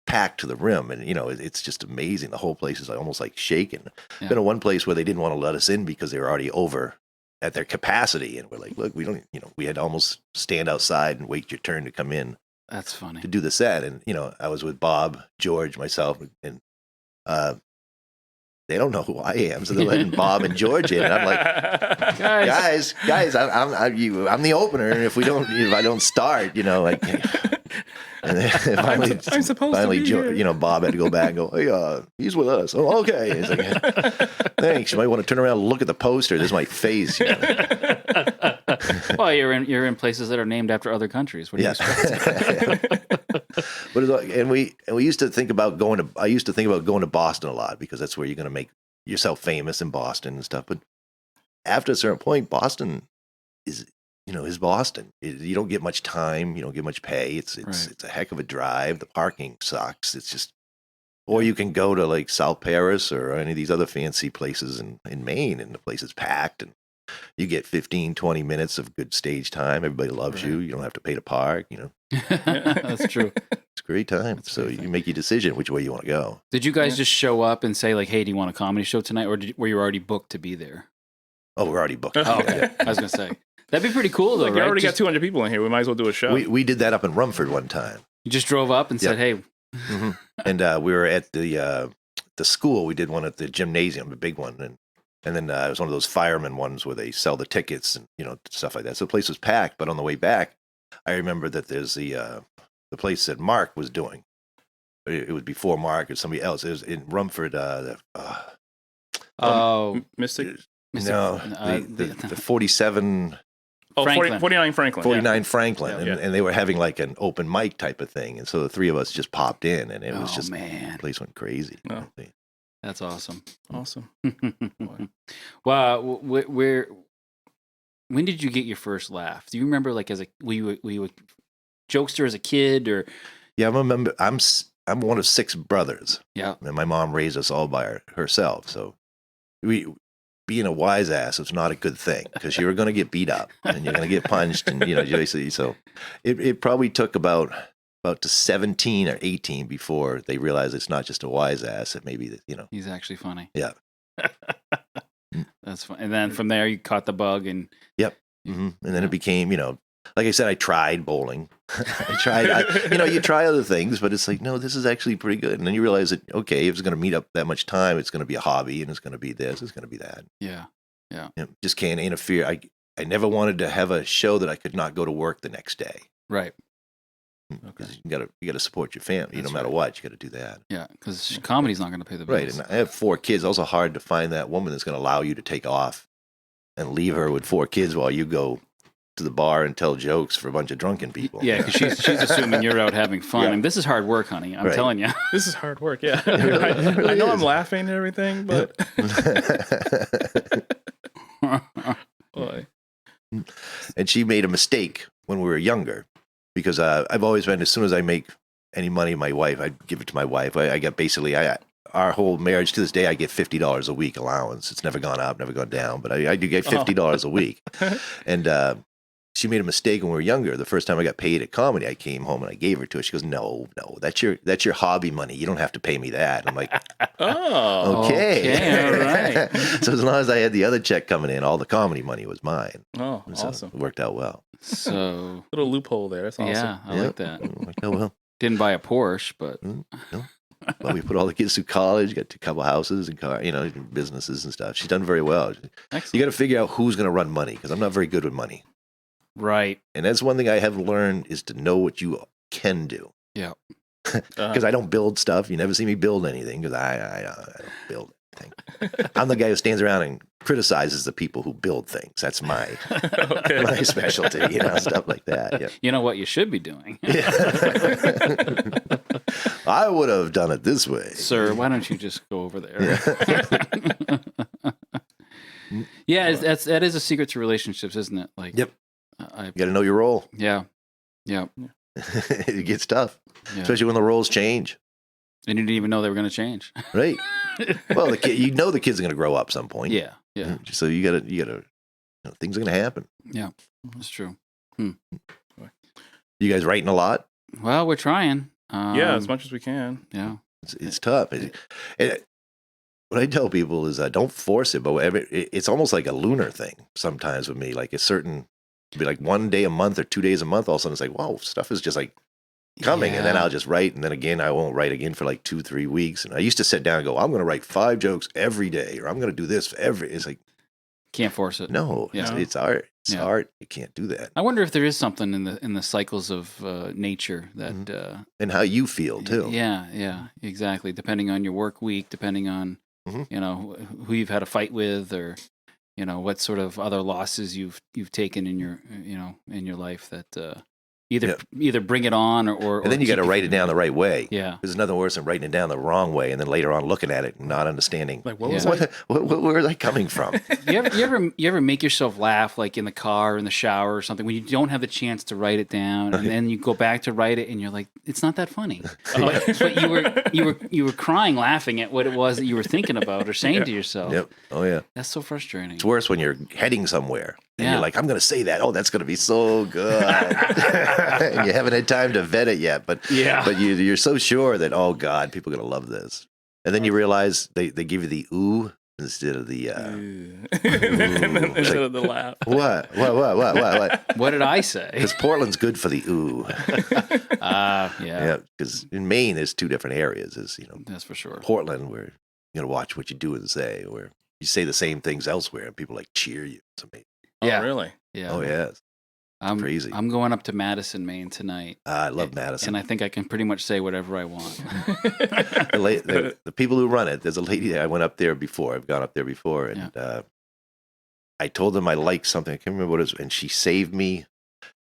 packed to the rim, and it's just amazing. The whole place is almost like shaking. Yeah. Been to one place where they didn't want to let us in because they were already over at their capacity, and we're like, look, we don't, we had to almost stand outside and wait your turn to come in. That's funny. To do the set, and I was with Bob, George, myself, and they don't know who I am, so they're letting Bob and George in, and I'm like, guys, I'm the opener, and if I don't start, and then I'm supposed to be here. Bob had to go back and go, hey, he's with us. Oh, okay. He's like, thanks. You might want to turn around and look at the poster. There's my face. Well, you're in places that are named after other countries. What do you expect? But we used to think about going to. I used to think about going to Boston a lot because that's where you're going to make yourself famous in Boston and stuff. But after a certain point, Boston is Boston. You don't get much time. You don't get much pay. It's a heck of a drive. The parking sucks. It's just, or you can go to like South Paris or any of these other fancy places in Maine, and the place is packed, and you get 15-20 minutes of good stage time. Everybody loves you. You don't have to pay to park. That's true. It's a great time. So you make your decision which way you want to go. Did you guys just show up and say like, hey, do you want a comedy show tonight, or were you already booked to be there? Oh, we're already booked. Oh, okay. I was gonna say. That'd be pretty cool, though, like, right? We already got 200 people in here. We might as well do a show. We did that up in Rumford one time. You just drove up and said, hey. Mm-hmm. And we were at the school. We did one at the gymnasium, a big one. And then it was one of those fireman ones where they sell the tickets and, stuff like that. So the place was packed. But on the way back, I remember that there's the place that Mark was doing. It was before Mark or somebody else. It was in Rumford. Mystic? No, the 47... Oh, Franklin. 49 Franklin. 49 Franklin. Yeah. And they were having like an open mic type of thing. And so the three of us just popped in, and it was just, the place went crazy. Oh. That's awesome. Awesome. Wow. When did you get your first laugh? Do you remember like were you a jokester as a kid, or? Yeah, I remember. I'm one of 6 brothers. Yeah. And my mom raised us all by herself. So being a wise ass was not a good thing because you were going to get beat up and you're going to get punched, and basically. So it probably took about to 17 or 18 before they realized it's not just a wise ass. It maybe he's actually funny. Yeah. That's fun. And then from there you caught the bug and. Yep. Mm-hmm. And then it became like I said, I tried bowling. I tried, you try other things, but it's like, no, this is actually pretty good. And then you realize that, okay, if it's going to meet up that much time, it's going to be a hobby, and it's going to be this, it's going to be that. Yeah. Yeah. Just can't interfere. I never wanted to have a show that I could not go to work the next day. Right. Because you got to support your family. No matter what, you got to do that. Yeah. Because comedy's not going to pay the bills. Right. And I have 4 kids. Also hard to find that woman that's going to allow you to take off and leave her with 4 kids while you go to the bar and tell jokes for a bunch of drunken people. Yeah, because she's assuming you're out having fun. Yeah. I mean, this is hard work, honey. I'm telling you. This is hard work, yeah. It really I know is. I'm laughing and everything, but... Boy. And she made a mistake when we were younger because I've always been, as soon as I make any money, my wife, I give it to my wife. I get basically, our whole marriage to this day, I get $50 a week allowance. It's never gone up, never gone down, but I do get $50 a week. And she made a mistake when we were younger. The first time I got paid at comedy, I came home and I gave her to her. She goes, no, that's your hobby money. You don't have to pay me that. I'm like, oh, okay. All right. So as long as I had the other check coming in, all the comedy money was mine. Oh, So awesome. it worked out well. So Little loophole there. That's awesome. yeah, I like that. Worked out well. Didn't buy a Porsche, but No. Well, we put all the kids through college, got a couple houses and businesses and stuff. She's done very well. Excellent. You got to figure out who's going to run money because I'm not very good with money. Right. And that's one thing I have learned is to know what you can do. Yeah. Because I don't build stuff. You never see me build anything because I don't build anything. I'm the guy who stands around and criticizes the people who build things. That's my my specialty, stuff like that. Yeah. You know what you should be doing. I would have done it this way. Sir, why don't you just go over there? Yeah, that is a secret to relationships, isn't it? Like, yep. You got to know your role. Yeah. Yeah. It gets tough, Yeah. especially when the roles change. And you didn't even know they were going to change. Right. Well, the kids are going to grow up some point. Yeah. Yeah. So you got to, things are going to happen. Yeah. That's true. You guys writing a lot? Well, we're trying. Yeah, as much as we can. Yeah. It's tough. What I tell people is don't force it, but it's almost like a lunar thing sometimes with me. Like it'd be like 1 day a month or 2 days a month. All of a sudden it's like, wow, stuff is just like coming. Yeah. And then I'll just write. And then again, I won't write again for like 2-3 weeks. And I used to sit down and go, I'm going to write 5 jokes every day, or I'm going to do this it's like, Can't force it. no, Yeah. it's art. It's Yeah. art. You can't do that. I wonder if there is something in the cycles of nature that And how you feel too. Yeah, exactly. Depending on your work week, depending on who you've had a fight with, or what sort of other losses you've taken in your in your life that either bring it on or And then you got to keep write it down the right way. Yeah. There's nothing worse than writing it down the wrong way and then later on looking at it and not understanding. Like, what Yeah. was I? Where is that coming from? You ever make yourself laugh, like in the car, in the shower, or something, when you don't have the chance to write it down, and then you go back to write it, and you're like, it's not that funny. But you were crying, laughing at what it was that you were thinking about or saying to yourself. Yep. Oh, yeah. That's so frustrating. It's worse when you're heading somewhere and Yeah. you're like, I'm going to say that. Oh, that's going to be so good. And you haven't had time to vet it yet. But you're so sure that, oh, God, people are going to love this. And then you realize they give you the ooh instead of the Instead of the laugh. What? What did I say? Because Portland's good for the ooh. Yeah, Yeah, because in Maine, there's 2 different areas. Is that's for sure. Portland, where you got to watch what you do and say, where you say the same things elsewhere and people like cheer you. It's amazing. Yeah. Oh, really? Yeah. Oh, yeah. I'm crazy. I'm going up to Madison, Maine tonight. I love Madison. And I think I can pretty much say whatever I want. The people who run it, there's a lady that I went up there before. I've gone up there before. And I told them I liked something. I can't remember what it was. And she saved me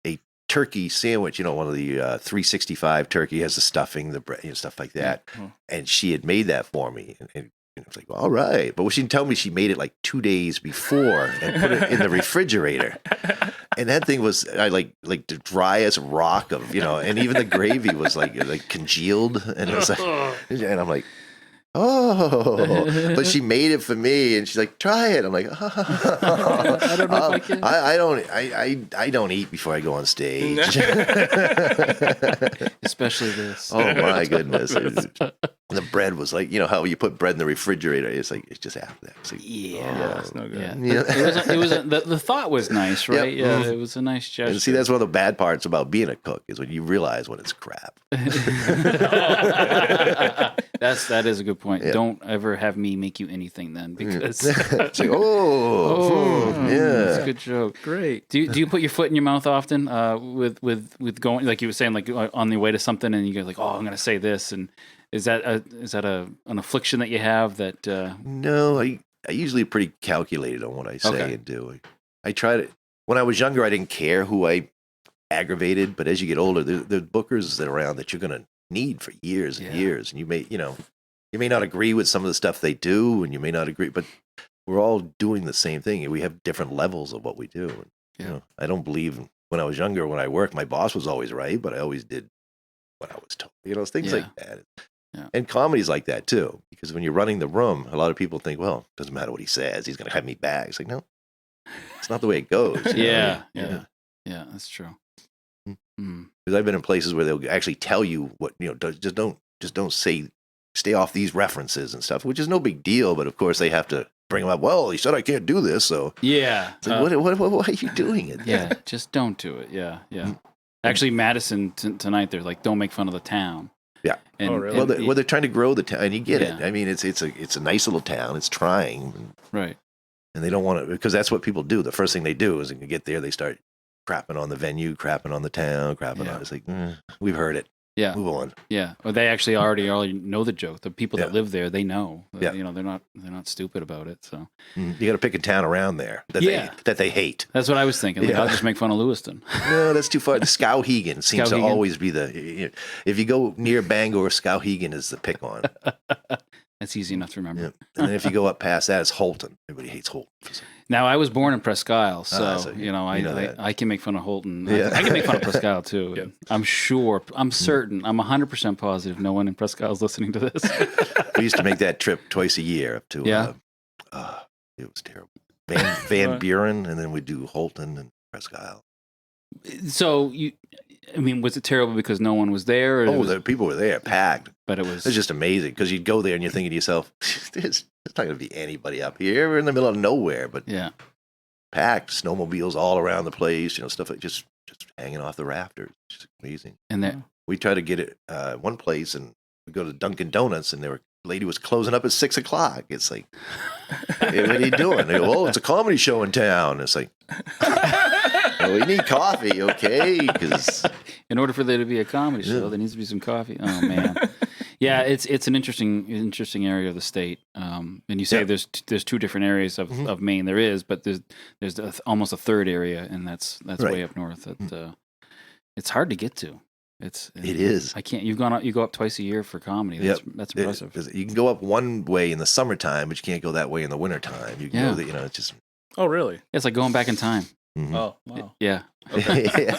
a turkey sandwich, one of the 365 turkey has the stuffing, the bread, stuff like that. Yeah. And she had made that for me. And I was like, well, all right. But she didn't tell me she made it like 2 days before and put it in the refrigerator. And that thing was like the driest rock of, and even the gravy was like congealed. And it was like, and I'm like, oh, but she made it for me, and she's like, try it. I'm like, I don't know if I can. I don't eat before I go on stage. Especially this. Oh my goodness. The bread was like, how you put bread in the refrigerator. It's like, it's just after that. It's like, Yeah. It's no good. Yeah. It was the thought was nice, right? Yep. Yeah, it was a nice gesture. and see, that's one of the bad parts about being a cook is when you realize when it's crap. That is a good point. Yeah. Don't ever have me make you anything then, because It's like, that's a good joke. Great. Do you put your foot in your mouth often with going, like you were saying, like on the way to something, and you go like, oh, I'm going to say this, and is that an affliction that you have that? No, I usually pretty calculated on what I say Okay. and do. I try to. When I was younger, I didn't care who I aggravated, but as you get older, there's bookers that are around that you're going to need for years and years, and you may not agree with some of the stuff they do, and you may not agree, but we're all doing the same thing. We have different levels of what we do. And, I don't believe when I was younger, when I worked, my boss was always right, but I always did what I was told. Things like that. Yeah. And comedy's like that too, because when you're running the room, a lot of people think, well, it doesn't matter what he says, he's going to have me back. It's like, no, it's not the way it goes. Yeah, that's true. Because I've been in places where they'll actually tell you what, just don't say, stay off these references and stuff, which is no big deal. But of course they have to bring them up. Well, he said I can't do this, so Yeah. it's like, why are you doing it? Yeah, just don't do it. Yeah. Actually, Madison tonight, they're like, don't make fun of the town. Yeah. And, really? Well, they're trying to grow the town, and you get it. Yeah. I mean, it's a nice little town. It's trying, right. and they don't want to, because that's what people do. The first thing they do is when you get there, they start crapping on the venue, crapping on the town, crapping on. It's like we've heard it. Yeah. Move on. Yeah. Well, they actually already know the joke. The people that Yeah. live there, they know. Yeah. You know, they're not stupid about it. So You got to pick a town around there that they hate. that's what I was thinking. Like, Yeah. I'll just make fun of Lewiston. No, that's too far. Skowhegan seems to Skowhegan. always be if you go near Bangor, Skowhegan is the pick on. That's easy enough to remember. Yeah. And then if you go up past that, it's Holton. Everybody hates Holton. Now, I was born in Presque Isle, so, so you know, that. I can make fun of Holton. Yeah. I can make fun of Presque Isle, too. I'm certain, I'm 100% positive no one in Presque Isle is listening to this. We used to make that trip twice a year up to, Yeah. It was terrible. Van Buren, and then we'd do Holton and Presque Isle. So, was it terrible because no one was there? Or The people were there, packed. But it was just amazing, because you'd go there and you're thinking to yourself, there's not going to be anybody up here. We're in the middle of nowhere, but yeah. packed, snowmobiles all around the place, stuff like just hanging off the rafters. It's just amazing. And there, We tried to get it one place, and we go to Dunkin' Donuts, and the lady was closing up at 6 o'clock. It's like, hey, what are you doing? They go, well, it's a comedy show in town. It's like, well, we need coffee, okay? Because in order for there to be a comedy show, there needs to be some coffee. Oh man, yeah, it's an interesting area of the state. And you say there's two different areas of Maine. There is, but there's almost a third area, and that's Right. way up north. That it's hard to get to. it is. I can't. You go up twice a year for comedy. That's impressive. You can go up one way in the summertime, but you can't go that way in the wintertime. You can go it's just. Oh, really? It's like going back in time. Oh, wow. Yeah. Yeah.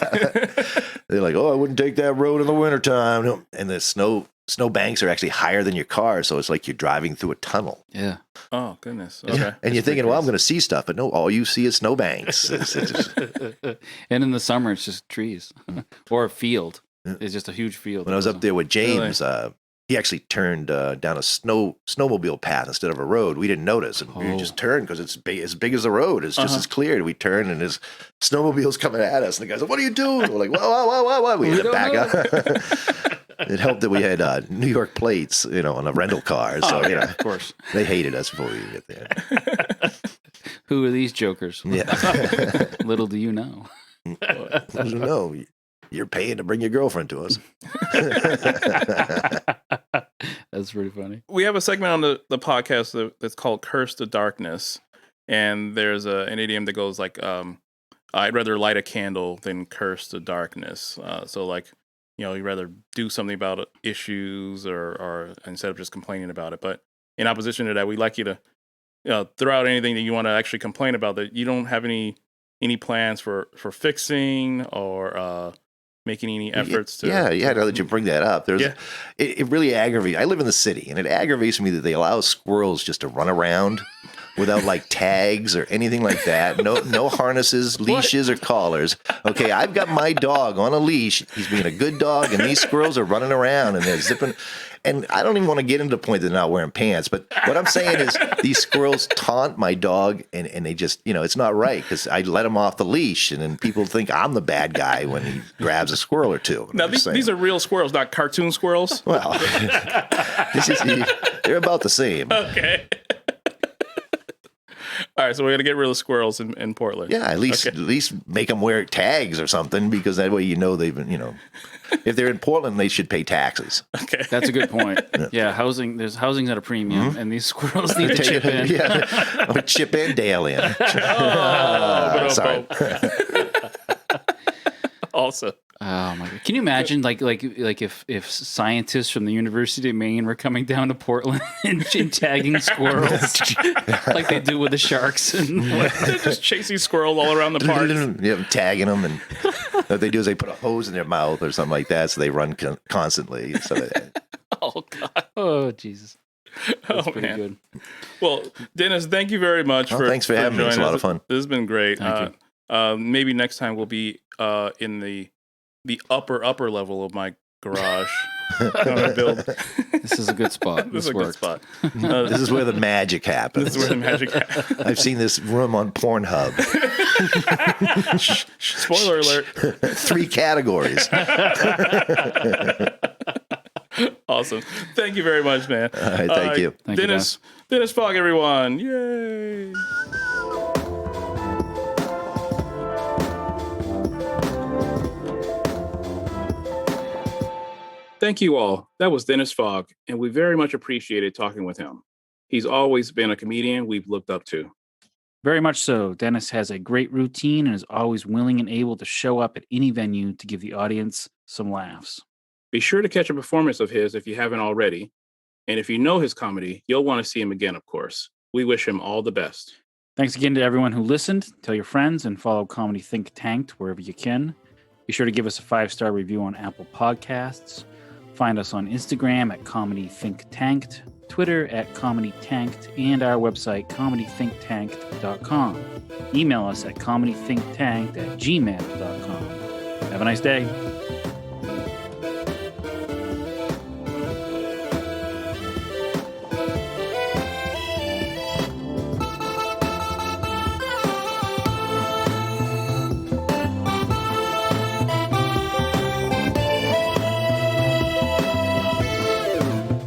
They're like, oh, I wouldn't take that road in the wintertime. No. And the snow banks are actually higher than your car, so it's like you're driving through a tunnel. Yeah. Oh, goodness. Okay. And you're thinking, well, I'm going to see stuff, but no, all you see is snow banks. It's just, And in the summer, it's just trees or a field. It's just a huge field. when I was up there with James, he actually turned down a snowmobile path instead of a road. We didn't notice, and we just turned because it's as big as the road. It's just as clear. We turned, and his snowmobile's coming at us. And the guy's like, "What are you doing?" We're like, "Whoa!" We had to back up. It helped that we had New York plates, on a rental car. So of course, they hated us before we get there. Who are these jokers? Yeah, Little do you know. I don't know. You're paying to bring your girlfriend to us. That's pretty funny. We have a segment on the podcast that's called Curse the Darkness. And there's an idiom that goes like, I'd rather light a candle than curse the darkness. So like, you'd rather do something about issues or instead of just complaining about it. But in opposition to that, we'd like you to throw out anything that you want to actually complain about that you don't have any plans for fixing or making any efforts to. Yeah, now that you bring that up, it really aggravates. I live in the city, and it aggravates me that they allow squirrels just to run around without like tags or anything like that. No harnesses, leashes, or collars. Okay, I've got my dog on a leash. He's being a good dog, and these squirrels are running around and they're zipping. And I don't even want to get into the point that they're not wearing pants, but what I'm saying is these squirrels taunt my dog, and they just, it's not right because I let him off the leash, and then people think I'm the bad guy when he grabs a squirrel or two. Now, these are real squirrels, not cartoon squirrels. Well, they're about the same. Okay. All right, so we're gonna get rid of squirrels in Portland. Yeah, at least make them wear tags or something, because that way they've been, if they're in Portland, they should pay taxes. Okay, that's a good point. Yeah, housing's at a premium, and these squirrels need to chip in. Yeah, or Chip and Dale in. Sorry. Also. Oh my God! Can you imagine, like if scientists from the University of Maine were coming down to Portland and tagging squirrels, like they do with the sharks, and they're just chasing squirrels all around the park. Yeah, tagging them, and what they do is they put a hose in their mouth or something like that, so they run constantly. So oh God! Oh Jesus! That's pretty man. good. Well, Dennis, thank you very much thanks for having me. It's a lot of fun. This has been great. Thank you. Maybe next time we'll be in the upper level of my garage. This is a good spot. This is a good spot. This is where the magic happens. This is where the magic happens. I've seen this room on Pornhub. Spoiler alert. 3 categories. Awesome. Thank you very much, man. All right, thank you. Thank you, Dennis Fogg, everyone. Yay. Thank you all. That was Dennis Fogg, and we very much appreciated talking with him. He's always been a comedian we've looked up to. Very much so. Dennis has a great routine and is always willing and able to show up at any venue to give the audience some laughs. Be sure to catch a performance of his if you haven't already. And if you know his comedy, you'll want to see him again, of course. We wish him all the best. Thanks again to everyone who listened. Tell your friends and follow Comedy Think Tanked wherever you can. Be sure to give us a 5-star review on Apple Podcasts. Find us on Instagram at Comedy Think Tanked, Twitter at Comedy Tanked, and our website, comedythinktanked.com. Email us at comedythinktanked@gmail.com. Have a nice day.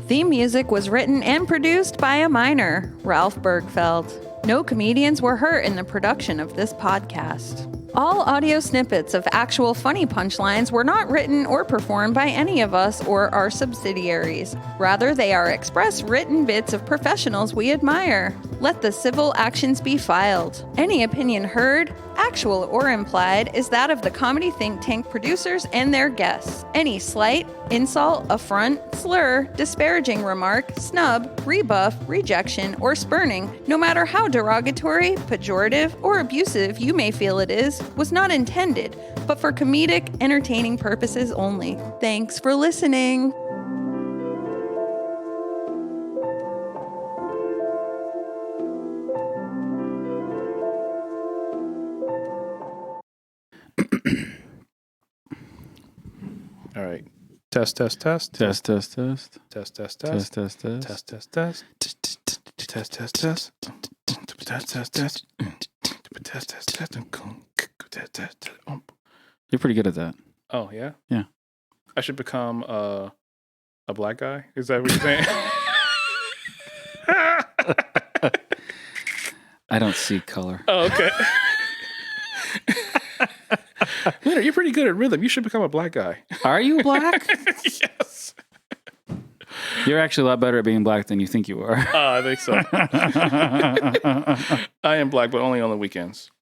Theme music was written and produced by a minor, Ralph Birgfeld. No comedians were hurt in the production of this podcast. All audio snippets of actual funny punchlines were not written or performed by any of us or our subsidiaries. Rather, they are express written bits of professionals we admire. Let the civil actions be filed. Any opinion heard, actual or implied, is that of the Comedy Think Tank producers and their guests. Any slight, insult, affront, slur, disparaging remark, snub, rebuff, rejection, or spurning, no matter how derogatory, pejorative, or abusive you may feel it is, was not intended, but for comedic, entertaining purposes only. Thanks for listening. All right. Test. Test, test. Test. Test, test. Test. Test, test. Test. Test. Test. You're pretty good at that. Oh, yeah? Yeah. I should become a black guy? Is that what you're saying? I don't see color. Oh, okay. Leonard, you're pretty good at rhythm. You should become a black guy. Are you black? Yes. You're actually a lot better at being black than you think you are. I think so. I am black, but only on the weekends.